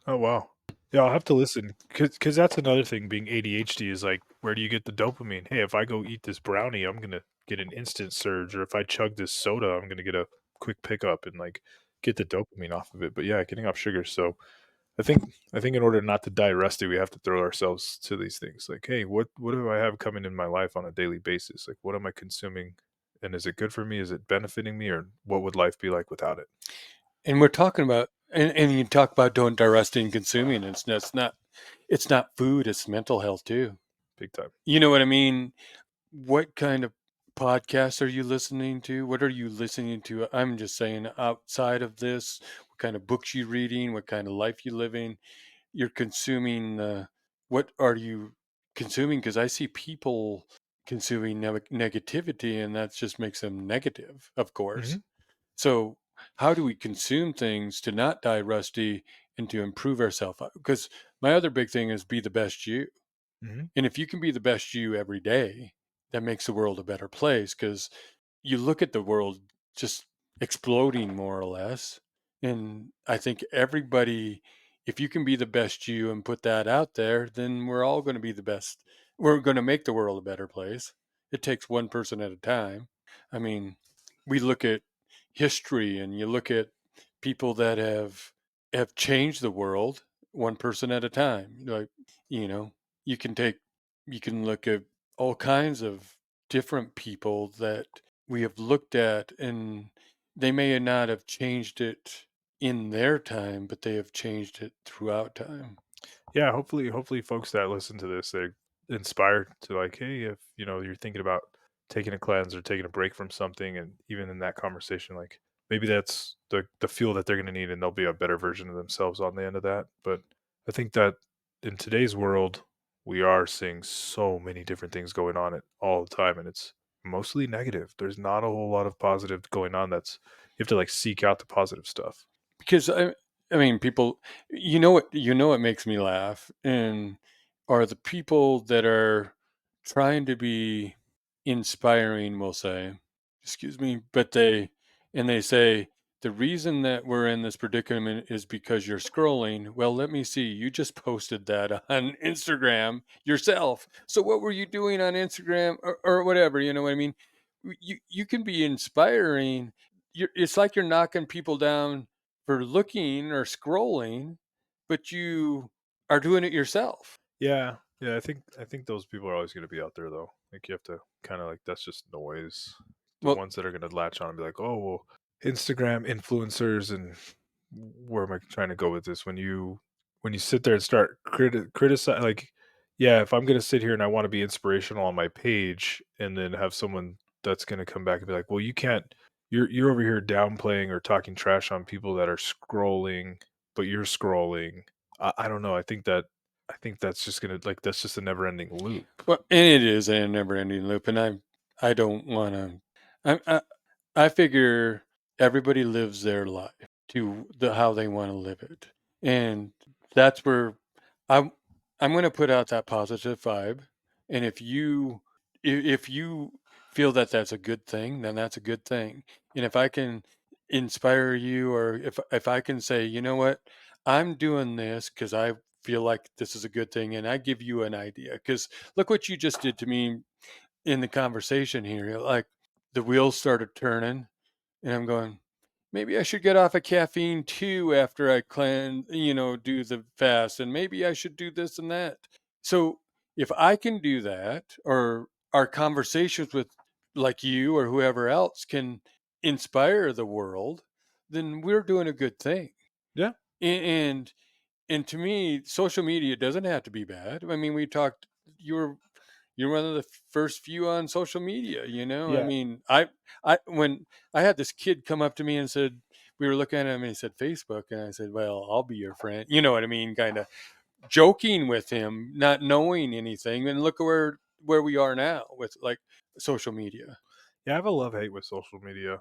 Oh wow. Yeah, I'll have to listen because that's another thing. Being ADHD is like, where do you get the dopamine? Hey, if I go eat this brownie, I'm gonna get an instant surge, or if I chug this soda, I'm gonna get a quick pickup and like get the dopamine off of it. But yeah, getting off sugar. So I think in order not to die rusty, we have to throw ourselves to these things. Like, hey, what do I have coming in my life on a daily basis? Like, what am I consuming, and is it good for me? Is it benefiting me, or what would life be like without it? And we're talking about, and you talk about don't digest and consuming. It's not food. It's mental health too. Big time. You know what I mean? What kind of podcasts are you listening to? What are you listening to? I'm just saying, outside of this, what kind of books you reading? What kind of life you living? You're consuming. What are you consuming? Because I see people consuming negativity, and that just makes them negative, of course. Hmm. So, how do we consume things to not die rusty and to improve ourselves? Because my other big thing is be the best you. Hmm. And if you can be the best you every day, that makes the world a better place. Because you look at the world just exploding more or less. And I think everybody, if you can be the best you and put that out there, then we're all going to be the best. We're going to make the world a better place. It takes one person at a time. I mean, we look at history and you look at people that have changed the world one person at a time. Like, you know, you can take you can look at all kinds of different people that we have looked at, and they may not have changed it in their time, but they have changed it throughout time. Yeah, hopefully folks that listen to this, they're inspired to like, hey, if you're thinking about taking a cleanse or taking a break from something, and even in that conversation, like maybe that's the fuel that they're gonna need, and they'll be a better version of themselves on the end of that. But I think that in today's world, we are seeing so many different things going on at all the time, and it's mostly negative. There's not a whole lot of positive going on. That's you have to like seek out the positive stuff. Because I mean, people, what makes me laugh and are the people that are trying to be inspiring, we'll say, excuse me, but they say the reason that we're in this predicament is because you're scrolling. Well, let me see. You just posted that on Instagram yourself. So what were you doing on Instagram or whatever? You know what I mean? You can be inspiring. It's like you're knocking people down for looking or scrolling, but you are doing it yourself. Yeah, yeah. I think those people are always going to be out there, though. Like you have to kind of like that's just noise. The Well, ones that are going to latch on and be like, oh, well, Instagram influencers, and where am I trying to go with this? When you sit there and start criticize, like, yeah, if I'm going to sit here and I want to be inspirational on my page, and then have someone that's going to come back and be like, well, you can't. You're over here downplaying or talking trash on people that are scrolling, but you're scrolling. I don't know. I think that's just gonna like that's just a never ending loop. and it is a never-ending loop, and I don't want to. I figure everybody lives their life to how they want to live it, and that's where I'm I'm going to put out that positive vibe, and if you feel that that's a good thing, then that's a good thing, and if I can inspire you, or if I can say, you know what, I'm doing this because I feel like this is a good thing, and I give you an idea because look what you just did to me in the conversation here. Like the wheels started turning, and I'm going, maybe I should get off of caffeine too after I do the fast, and maybe I should do this and that. So if I can do that, or our conversations with like you or whoever else can inspire the world, then we're doing a good thing. Yeah, And and to me, social media doesn't have to be bad. I mean, we talked. You were you're one of the first few on social media. I yeah, mean, I when I had this kid come up to me and said we were looking at him and he said Facebook, and I said, well, I'll be your friend. You know what I mean? Kind of joking with him, not knowing anything, and look at where we are now with like social media. yeah. I have a love hate with social media.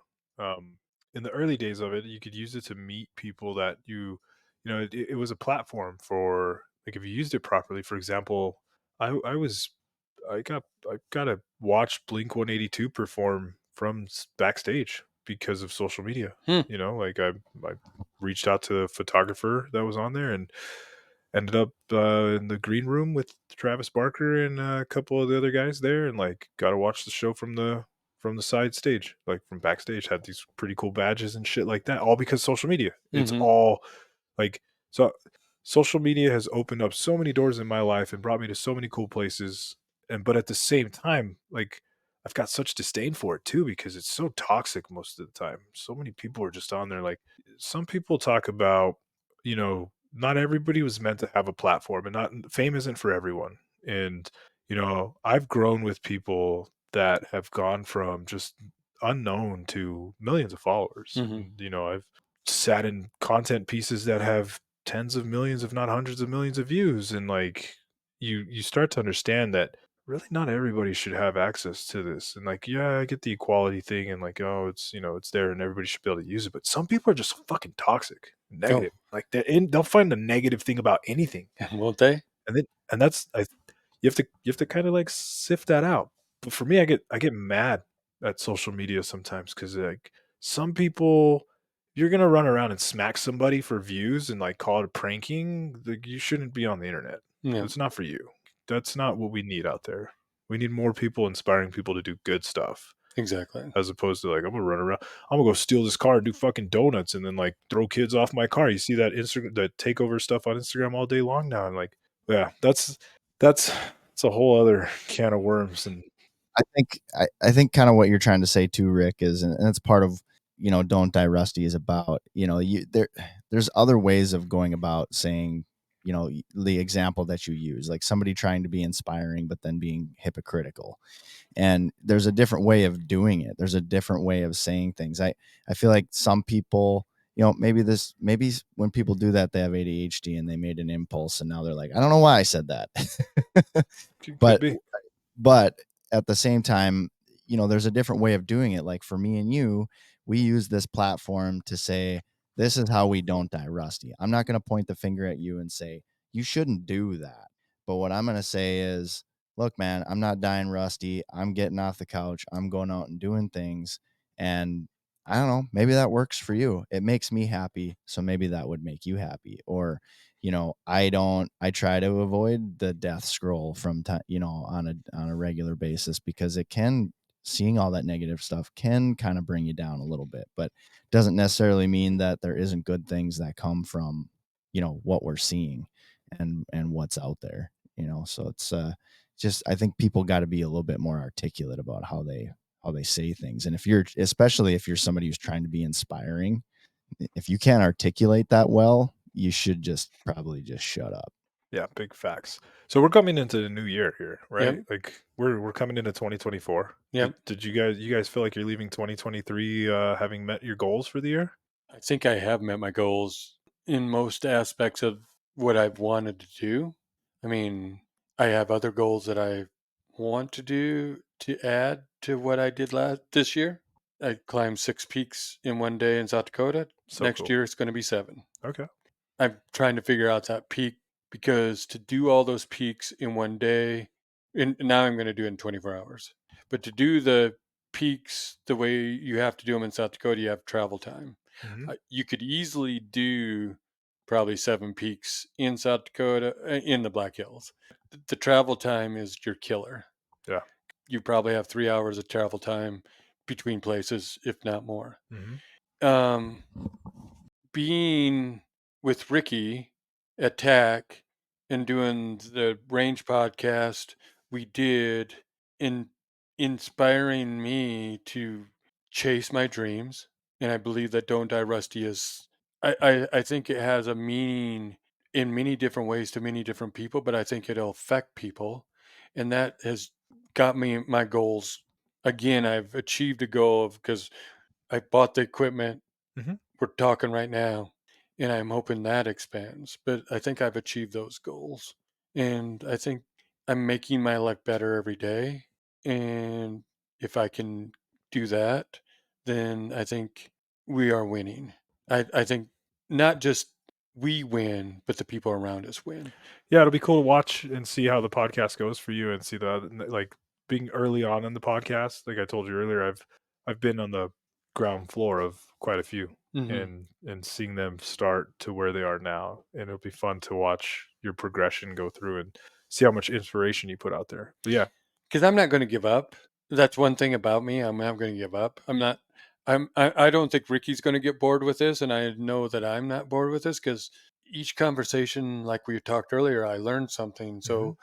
In the early days of it, you could use it to meet people that it was a platform for like if you used it properly. For example, I got to watch Blink 182 perform from backstage because of social media. Hmm. Like I reached out to a photographer that was on there and ended up in the green room with Travis Barker and a couple of the other guys there, and like got to watch the show from the side stage, like from backstage. Had these pretty cool badges and shit like that, all because social media. It's Mm-hmm. all like so. Social media has opened up so many doors in my life and brought me to so many cool places. And but at the same time, like I've got such disdain for it too because it's so toxic most of the time. So many people are just on there. Like some people talk about, not everybody was meant to have a platform, and not fame isn't for everyone. And I've grown with people that have gone from just unknown to millions of followers. Mm-hmm. And, I've sat in content pieces that have tens of millions, if not hundreds of millions of views. And like you start to understand that really not everybody should have access to this. And like, yeah, I get the equality thing and like, oh, it's there and everybody should be able to use it. But some people are just fucking toxic, Oh, negative. Like they'll find a negative thing about anything. won't they? And that's you have to kind of like sift that out. But for me, I get mad at social media sometimes because like some people, you're gonna run around and smack somebody for views and like call it pranking. Like, you shouldn't be on the internet. Yeah, It's not for you. That's not what we need out there. We need more people inspiring people to do good stuff exactly. as opposed to like I'm gonna run around, I'm gonna go steal this car and do fucking donuts and then like throw kids off my car. You see that Instagram, that takeover stuff on Instagram all day long now, and like, yeah, that's a whole other can of worms. And I think kind of what you're trying to say too, Rick, is, and it's part of, Don't Die Rusty is about, there's other ways of going about saying, the example that you use, like somebody trying to be inspiring, but then being hypocritical. And there's a different way of doing it. There's a different way of saying things. I feel like some people, maybe when people do that, they have ADHD and they made an impulse and now they're like, I don't know why I said that. could but be. but at the same time, there's a different way of doing it. Like for me and you, we use this platform to say This is how we don't die rusty. I'm not going to point the finger at you and say, you shouldn't do that. But what I'm going to say is, look, man, I'm not dying rusty. I'm getting off the couch. I'm going out and doing things. And I don't know, maybe that works for you. It makes me happy. So maybe that would make you happy. Or, I try to avoid the death scroll from time, on a regular basis, because seeing all that negative stuff can kind of bring you down a little bit, but doesn't necessarily mean that there isn't good things that come from, what we're seeing and what's out there, so it's just, I think people got to be a little bit more articulate about how they say things. And especially if you're somebody who's trying to be inspiring, if you can't articulate that well, you should just probably just shut up. Yeah, big facts. So we're coming into the new year here, right? Yep. Like we're coming into 2024. Yep. Did you guys feel like you're leaving 2023 having met your goals for the year? I think I have met my goals in most aspects of what I've wanted to do. I mean, I have other goals that I want to do to add to what I did this year. I climbed 6 peaks in one day in South Dakota. So Next cool. year it's going to be 7. Okay. I'm trying to figure out that peak, because to do all those peaks in one day, and now I'm going to do it in 24 hours. But to do the peaks the way you have to do them in South Dakota, you have travel time. Hmm. You could easily do probably 7 peaks in South Dakota, in the Black Hills. The travel time is your killer. Yeah. You probably have 3 hours of travel time between places, if not more. Hmm. Um, Being with Ricky at TAC and doing the range podcast we did, in inspiring me to chase my dreams. And I believe that Don't Die Rusty I think it has a meaning in many different ways to many different people, but I think it'll affect people. And that has got me my goals. Again, I've achieved a goal of, because I bought the equipment Hmm. we're talking right now, and I'm hoping that expands. But I think I've achieved those goals, and I think I'm making my life better every day. And if I can do that, then I think we are winning. I think not just we win, but the people around us win. Yeah, it'll be cool to watch and see how the podcast goes for you and see like being early on in the podcast. Like I told you earlier, I've been on the ground floor of quite a few Hmm. and seeing them start to where they are now. And it'll be fun to watch your progression go through and see how much inspiration you put out there. But yeah. Because I'm not going to give up. That's one thing about me. I'm not going to give up. I'm not. I don't think Ricky's going to get bored with this, and I know that I'm not bored with this, because each conversation, like we talked earlier, I learned something. Hmm. So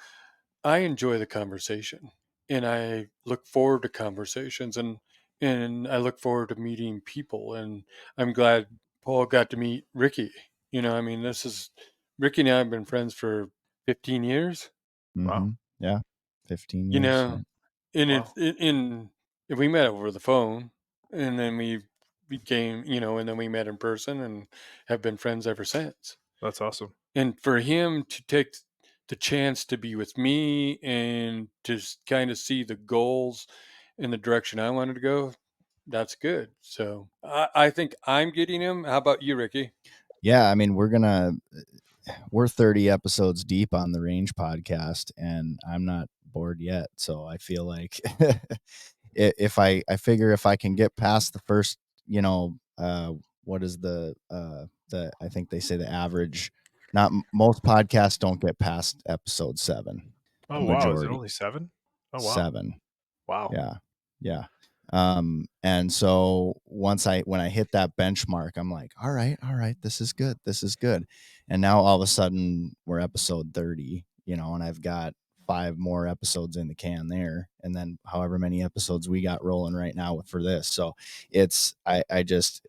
I enjoy the conversation, and I look forward to conversations, and I look forward to meeting people. And I'm glad Paul got to meet Ricky. I mean, this is Ricky and I have been friends for 15 years. Wow. Yeah. 15 You years. know, and Wow. if we met over the phone, and then we became, and then we met in person and have been friends ever since. That's awesome. And for him to take the chance to be with me and to kind of see the goals in the direction I wanted to go, that's good. So I think I'm getting him. How about you, Ricky? Yeah, I mean, we're 30 episodes deep on the Range podcast, and I'm not bored yet. So I feel like if I figure if I can get past the first, what is the I think they say the average. Not most podcasts don't get past episode 7. A Oh wow. Is it majority only 7? Oh wow. 7. Wow. Yeah. Yeah. And so when I hit that benchmark, I'm like, all right, this is good. This is good. And now all of a sudden we're episode 30, and I've got 5 more episodes in the can there. And then however many episodes we got rolling right now for this. So I just,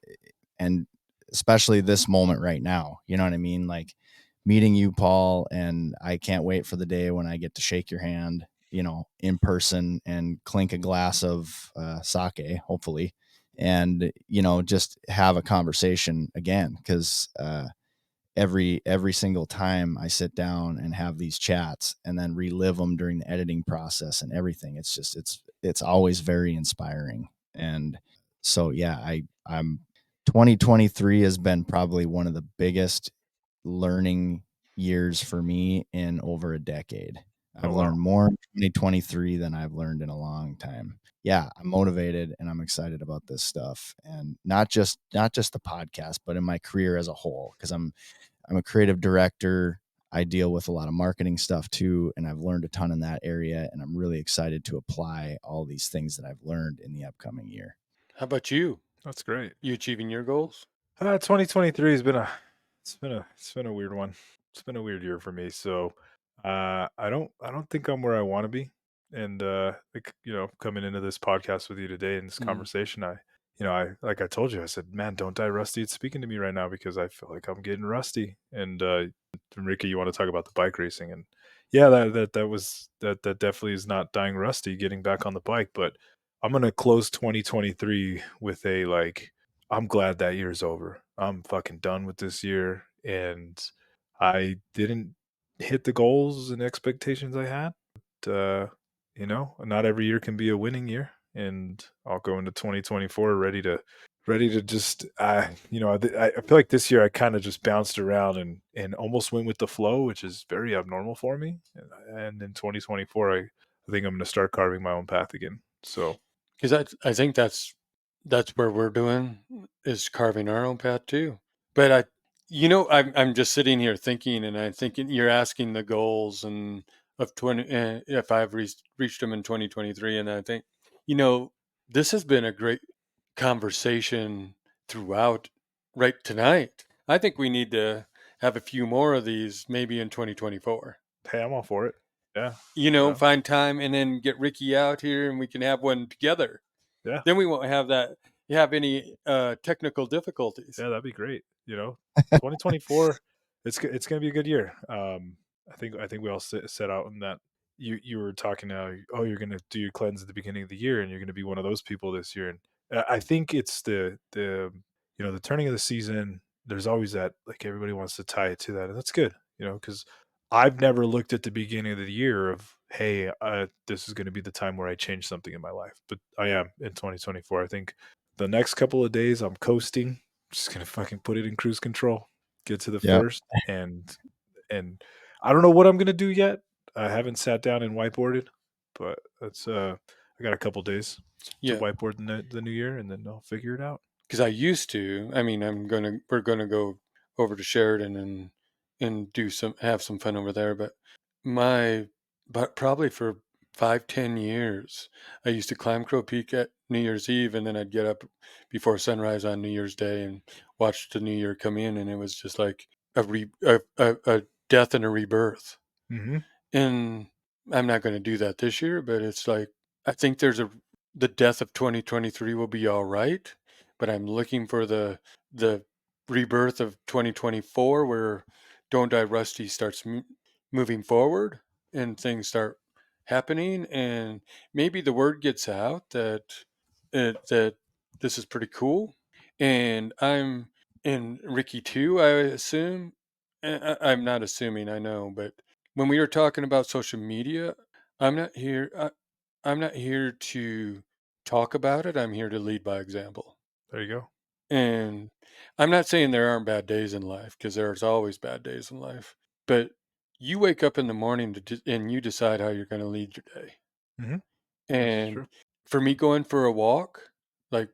and especially this moment right now, you know what I mean? Like meeting you, Paul, and I can't wait for the day when I get to shake your hand, in person and clink a glass of sake, hopefully, and just have a conversation again. Because every single time I sit down and have these chats and then relive them during the editing process and everything, it's just it's always very inspiring. And so yeah, I'm 2023 has been probably one of the biggest learning years for me in over a decade. Oh I've wow. learned more in 2023 than I've learned in a long time. Yeah, I'm motivated and I'm excited about this stuff, and not just the podcast, but in my career as a whole, because I'm a creative director. I deal with a lot of marketing stuff too, and I've learned a ton in that area, and I'm really excited to apply all these things that I've learned in the upcoming year. How about you? That's great. You achieving your goals? 2023 has been a weird one. It's been a weird year for me. So I don't think I'm where I want to be. And like, coming into this podcast with you today in this Mm. conversation, I like I told you, I said, man, don't die rusty. It's speaking to me right now because I feel like I'm getting rusty. And Ricky, you want to talk about the bike racing, and yeah, that definitely is not dying rusty, getting back on the bike. But I'm gonna close 2023 with a like, I'm glad that year's over. I'm fucking done with this year, and I didn't hit the goals and expectations I had. But, not every year can be a winning year, and I'll go into 2024 ready to just I feel like this year I kind of just bounced around and almost went with the flow, which is very abnormal for me. And in 2024, I think I'm going to start carving my own path again. So Because I think that's where we're doing is carving our own path too. But I'm just sitting here thinking, and I'm thinking you're asking the goals and of 20 if I've reached them in 2023, and I think this has been a great conversation throughout right tonight. I think we need to have a few more of these maybe in 2024. hey, I'm all for it. Yeah, yeah, Find time and then get Ricky out here and we can have one together. yeah. Then we won't have any technical difficulties. Yeah, that'd be great. 2024, it's gonna be a good year. I think we all set out in that. You were talking now. Oh, you're gonna do your cleanse at the beginning of the year, and you're gonna be one of those people this year. And I think it's the turning of the season. There's always that, like, everybody wants to tie it to that, and that's good. Because I've never looked at the beginning of the year of, hey, this is going to be the time where I change something in my life, but I am in 2024. I think the next couple of days I'm coasting, just gonna fucking put it in cruise control, get to the Yeah. first, and I don't know what I'm gonna do yet. I haven't sat down and whiteboarded, but that's I got a couple days to Yeah, whiteboard the new year, and then I'll figure it out. because I used to. I mean, we're gonna go over to Sheridan and have some fun over there. But probably for 5-10 years, I used to climb Crow Peak at New Year's Eve, and then I'd get up before sunrise on New Year's Day and watch the New Year come in, and it was just like a death and a rebirth. Mm-hmm. And I'm not going to do that this year, but it's like I think the death of 2023 will be all right, but I'm looking for the rebirth of 2024 where Don't Die Rusty starts moving forward and things start happening, and maybe the word gets out that this is pretty cool, and I'm in Ricky too. I assume. I'm not assuming. I know, but when we were talking about social media, I'm not here. I'm not here to talk about it. I'm here to lead by example. There you go. And I'm not saying there aren't bad days in life because there's always bad days in life. But you wake up in the morning and you decide how you're going to lead your day. Mm-hmm. This is And true. for me, going for a walk, like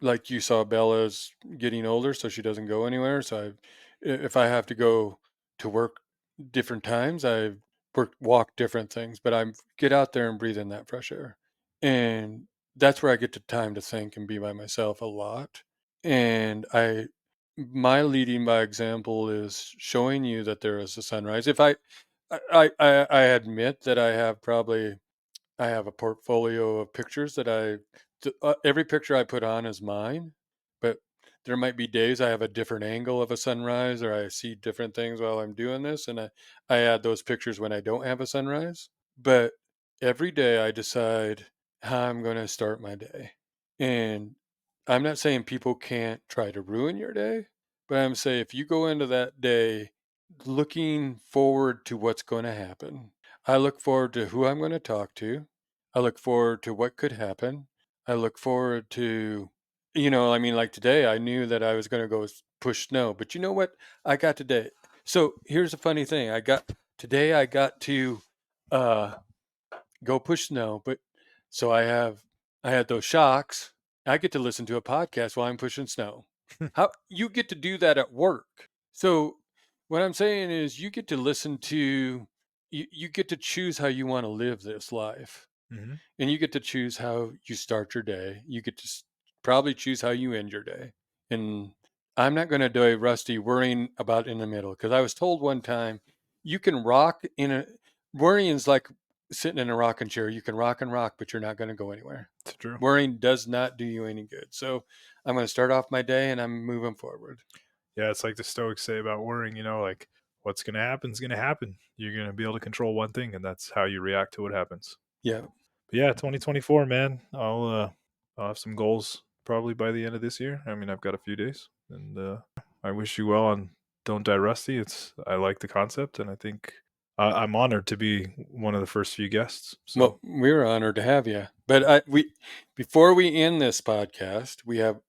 like you saw, Bella's getting older, so she doesn't go anywhere. So if I have to go to work different times, I walk different things, but I get out there and breathe in that fresh air, and that's where I get the time to think and be by myself a lot. And my leading by example is showing you that there is a sunrise. If I admit that I have a portfolio of pictures that every picture I put on is mine, but there might be days I have a different angle of a sunrise or I see different things while I'm doing this. And I add those pictures when I don't have a sunrise. But every day I decide how I'm going to start my day. And I'm not saying people can't try to ruin your day, but I'm saying if you go into that day looking forward to what's going to happen, I look forward to who I'm going to talk to. I look forward to what could happen. I look forward to I mean, like today, I knew that I was going to go push snow, but you know what I got today? So here's a funny thing. I got to uh, go push snow, but so I had those shocks. I get to listen to a podcast while I'm pushing snow. How you get to do that at work? So what I'm saying is, you get to listen to you get to choose how you want to live this life. Mm-hmm. And you get to choose how you start your day. You get to probably choose how you end your day. And I'm not going to die rusty worrying about in the middle, because I was told one time you can rock in a worrying's like sitting in a rocking chair. You can rock and rock, but you're not going to go anywhere. It's true. Worrying does not do you any good. So I'm going to start off my day and I'm moving forward. Yeah, it's like the Stoics say about worrying, like what's going to happen is going to happen. You're going to be able to control one thing, and that's how you react to what happens. Yeah. But yeah, 2024, man. I'll have some goals probably by the end of this year. I mean, I've got a few days, and I wish you well on Don't Die Rusty. I like the concept, and I think I'm honored to be one of the first few guests. So Well, we're honored to have you. But before we end this podcast, we have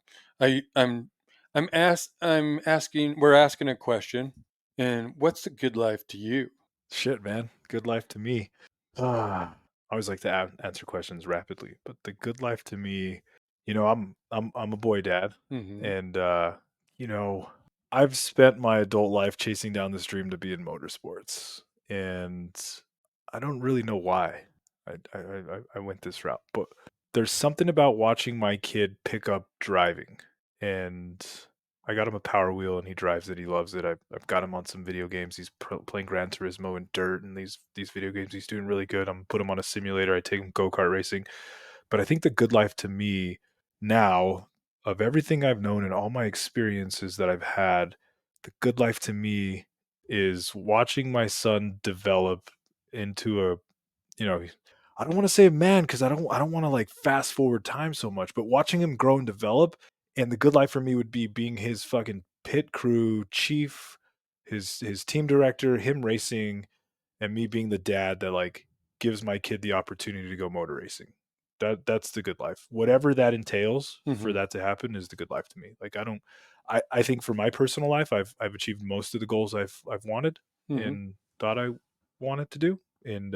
I'm asking we're asking a question. And what's the good life to you? shit, man. Good life to me. I always like to answer questions rapidly, but the good life to me, I'm a boy dad, Mm-hmm. and I've spent my adult life chasing down this dream to be in motorsports, and I don't really know why I went this route, but there's something about watching my kid pick up driving, and I got him a Power Wheel, and he drives it. He loves it. I've got him on some video games. He's playing Gran Turismo and Dirt and these video games. He's doing really good. I'm put him on a simulator. I take him go-kart racing. But I think the good life to me now, of everything I've known and all my experiences that I've had, the good life to me is watching my son develop into a, I don't want to say a man, because I don't want to like fast forward time so much, but watching him grow and develop. And the good life for me would be being his fucking pit crew chief, his team director, him racing, and me being the dad that like gives my kid the opportunity to go motor racing. That's the good life. Whatever that entails for Mm-hmm. that to happen is the good life to me. Like I think for my personal life, I've achieved most of the goals I've wanted Mm-hmm. and thought I wanted to do. And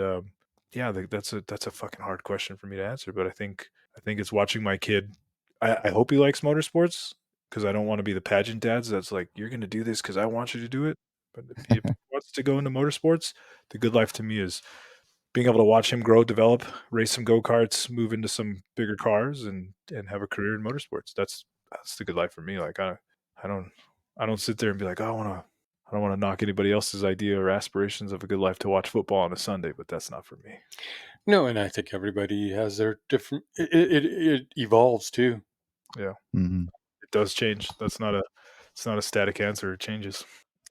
yeah, that's a fucking hard question for me to answer. But I think it's watching my kid. I hope he likes motorsports, because I don't want to be the pageant dads that's like, you're going to do this because I want you to do it. But if he wants to go into motorsports, the good life to me is being able to watch him grow, develop, race some go-karts, move into some bigger cars, and have a career in motorsports. That's the good life for me. Like I don't sit there and be like, oh, I don't want to knock anybody else's idea or aspirations of a good life to watch football on a Sunday, but that's not for me. No, and I think everybody has their different. It evolves too. Yeah, Mm-hmm. it does change. It's not a static answer. It changes.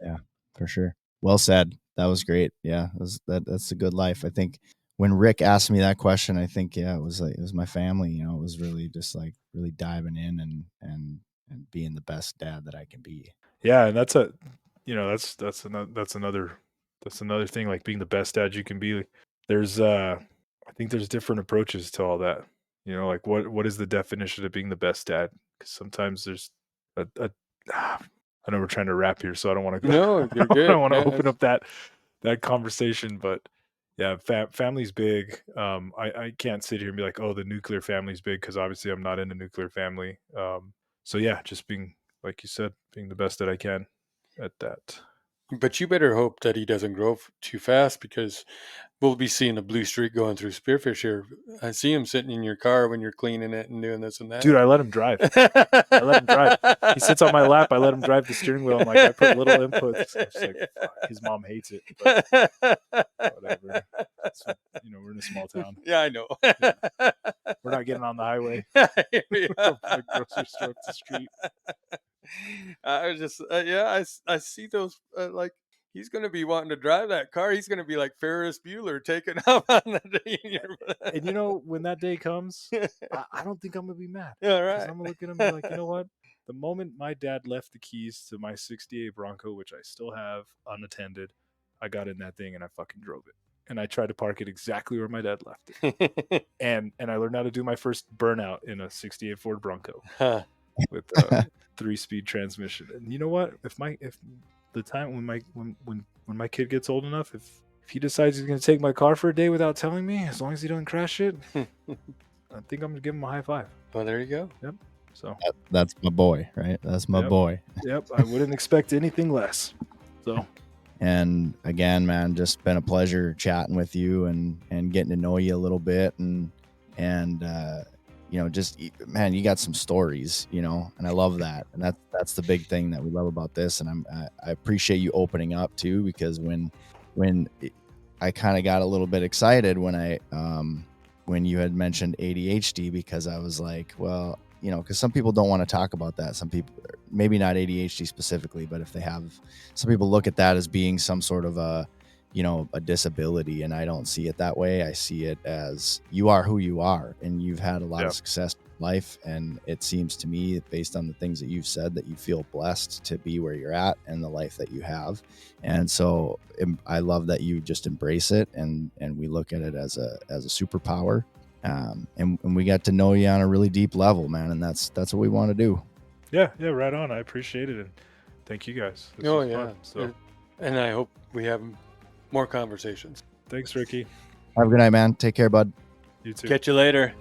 Yeah, for sure. Well said. That was great. Yeah, that's a good life. I think when Rick asked me that question, I think it was my family. It was really just like really diving in and being the best dad that I can be. Yeah, and that's another thing, like being the best dad you can be. There's I think there's different approaches to all that. Like what is the definition of being the best dad? Because sometimes there's I know we're trying to wrap here, so I don't want to go. No, you're I good. don't want to Yeah, open up that conversation, but yeah, family's big. I can't sit here and be like, oh, the nuclear family's big, because obviously I'm not in a nuclear family. So yeah, just being, like you said, being the best that I can at that. but you better hope that he doesn't grow too fast, because we'll be seeing a blue streak going through Spearfish here. I see him sitting in your car when you're cleaning it and doing this and that. Dude, I let him drive. I let him drive. He sits on my lap. I let him drive the steering wheel. I'm like, I put little inputs. I'm just like, fuck, his mom hates it, but whatever. We're in a small town. Yeah, I know. We're not getting on the highway Yeah. from the grocery store to the street. I was just, I see those, like, he's going to be wanting to drive that car. He's going to be like Ferris Bueller taking off on the day. And when that day comes, I don't think I'm going to be mad. All Because right. I'm going to look at him and be like, you know what? The moment my dad left the keys to my 68 Bronco, which I still have unattended, I got in that thing and I fucking drove it. And I tried to park it exactly where my dad left it. And I learned how to do my first burnout in a 68 Ford Bronco. Huh. with a 3-speed transmission. And you know what? If the time when my kid gets old enough, if he decides he's going to take my car for a day without telling me, as long as he doesn't crash it, I think I'm going to give him a high five. Well, there you go. Yep. So That's my boy, right? That's my Yep. boy. Yep, I wouldn't expect anything less. So And again, man, just been a pleasure chatting with you and getting to know you a little bit, and just man, you got some stories, and I love that, and that's the big thing that we love about this, and I appreciate you opening up too, because when I kind of got a little bit excited when you had mentioned ADHD, because I was like, well, because some people don't want to talk about that. Some people, maybe not ADHD specifically, but if they have, some people look at that as being some sort of a disability, and I don't see it that way. I see it as you are who you are, and you've had a lot of success in life, and it seems to me, based on the things that you've said, that you feel blessed to be where you're at and the life that you have. And so I love that you just embrace it, and we look at it as a superpower. And we got to know you on a really deep level, man, and that's what we want to do. Yeah, right on. I appreciate it, and thank you guys. This was fun, so. And I hope we have more conversations. Thanks, Ricky. Have a good night, man. Take care, bud. You too. Catch you later.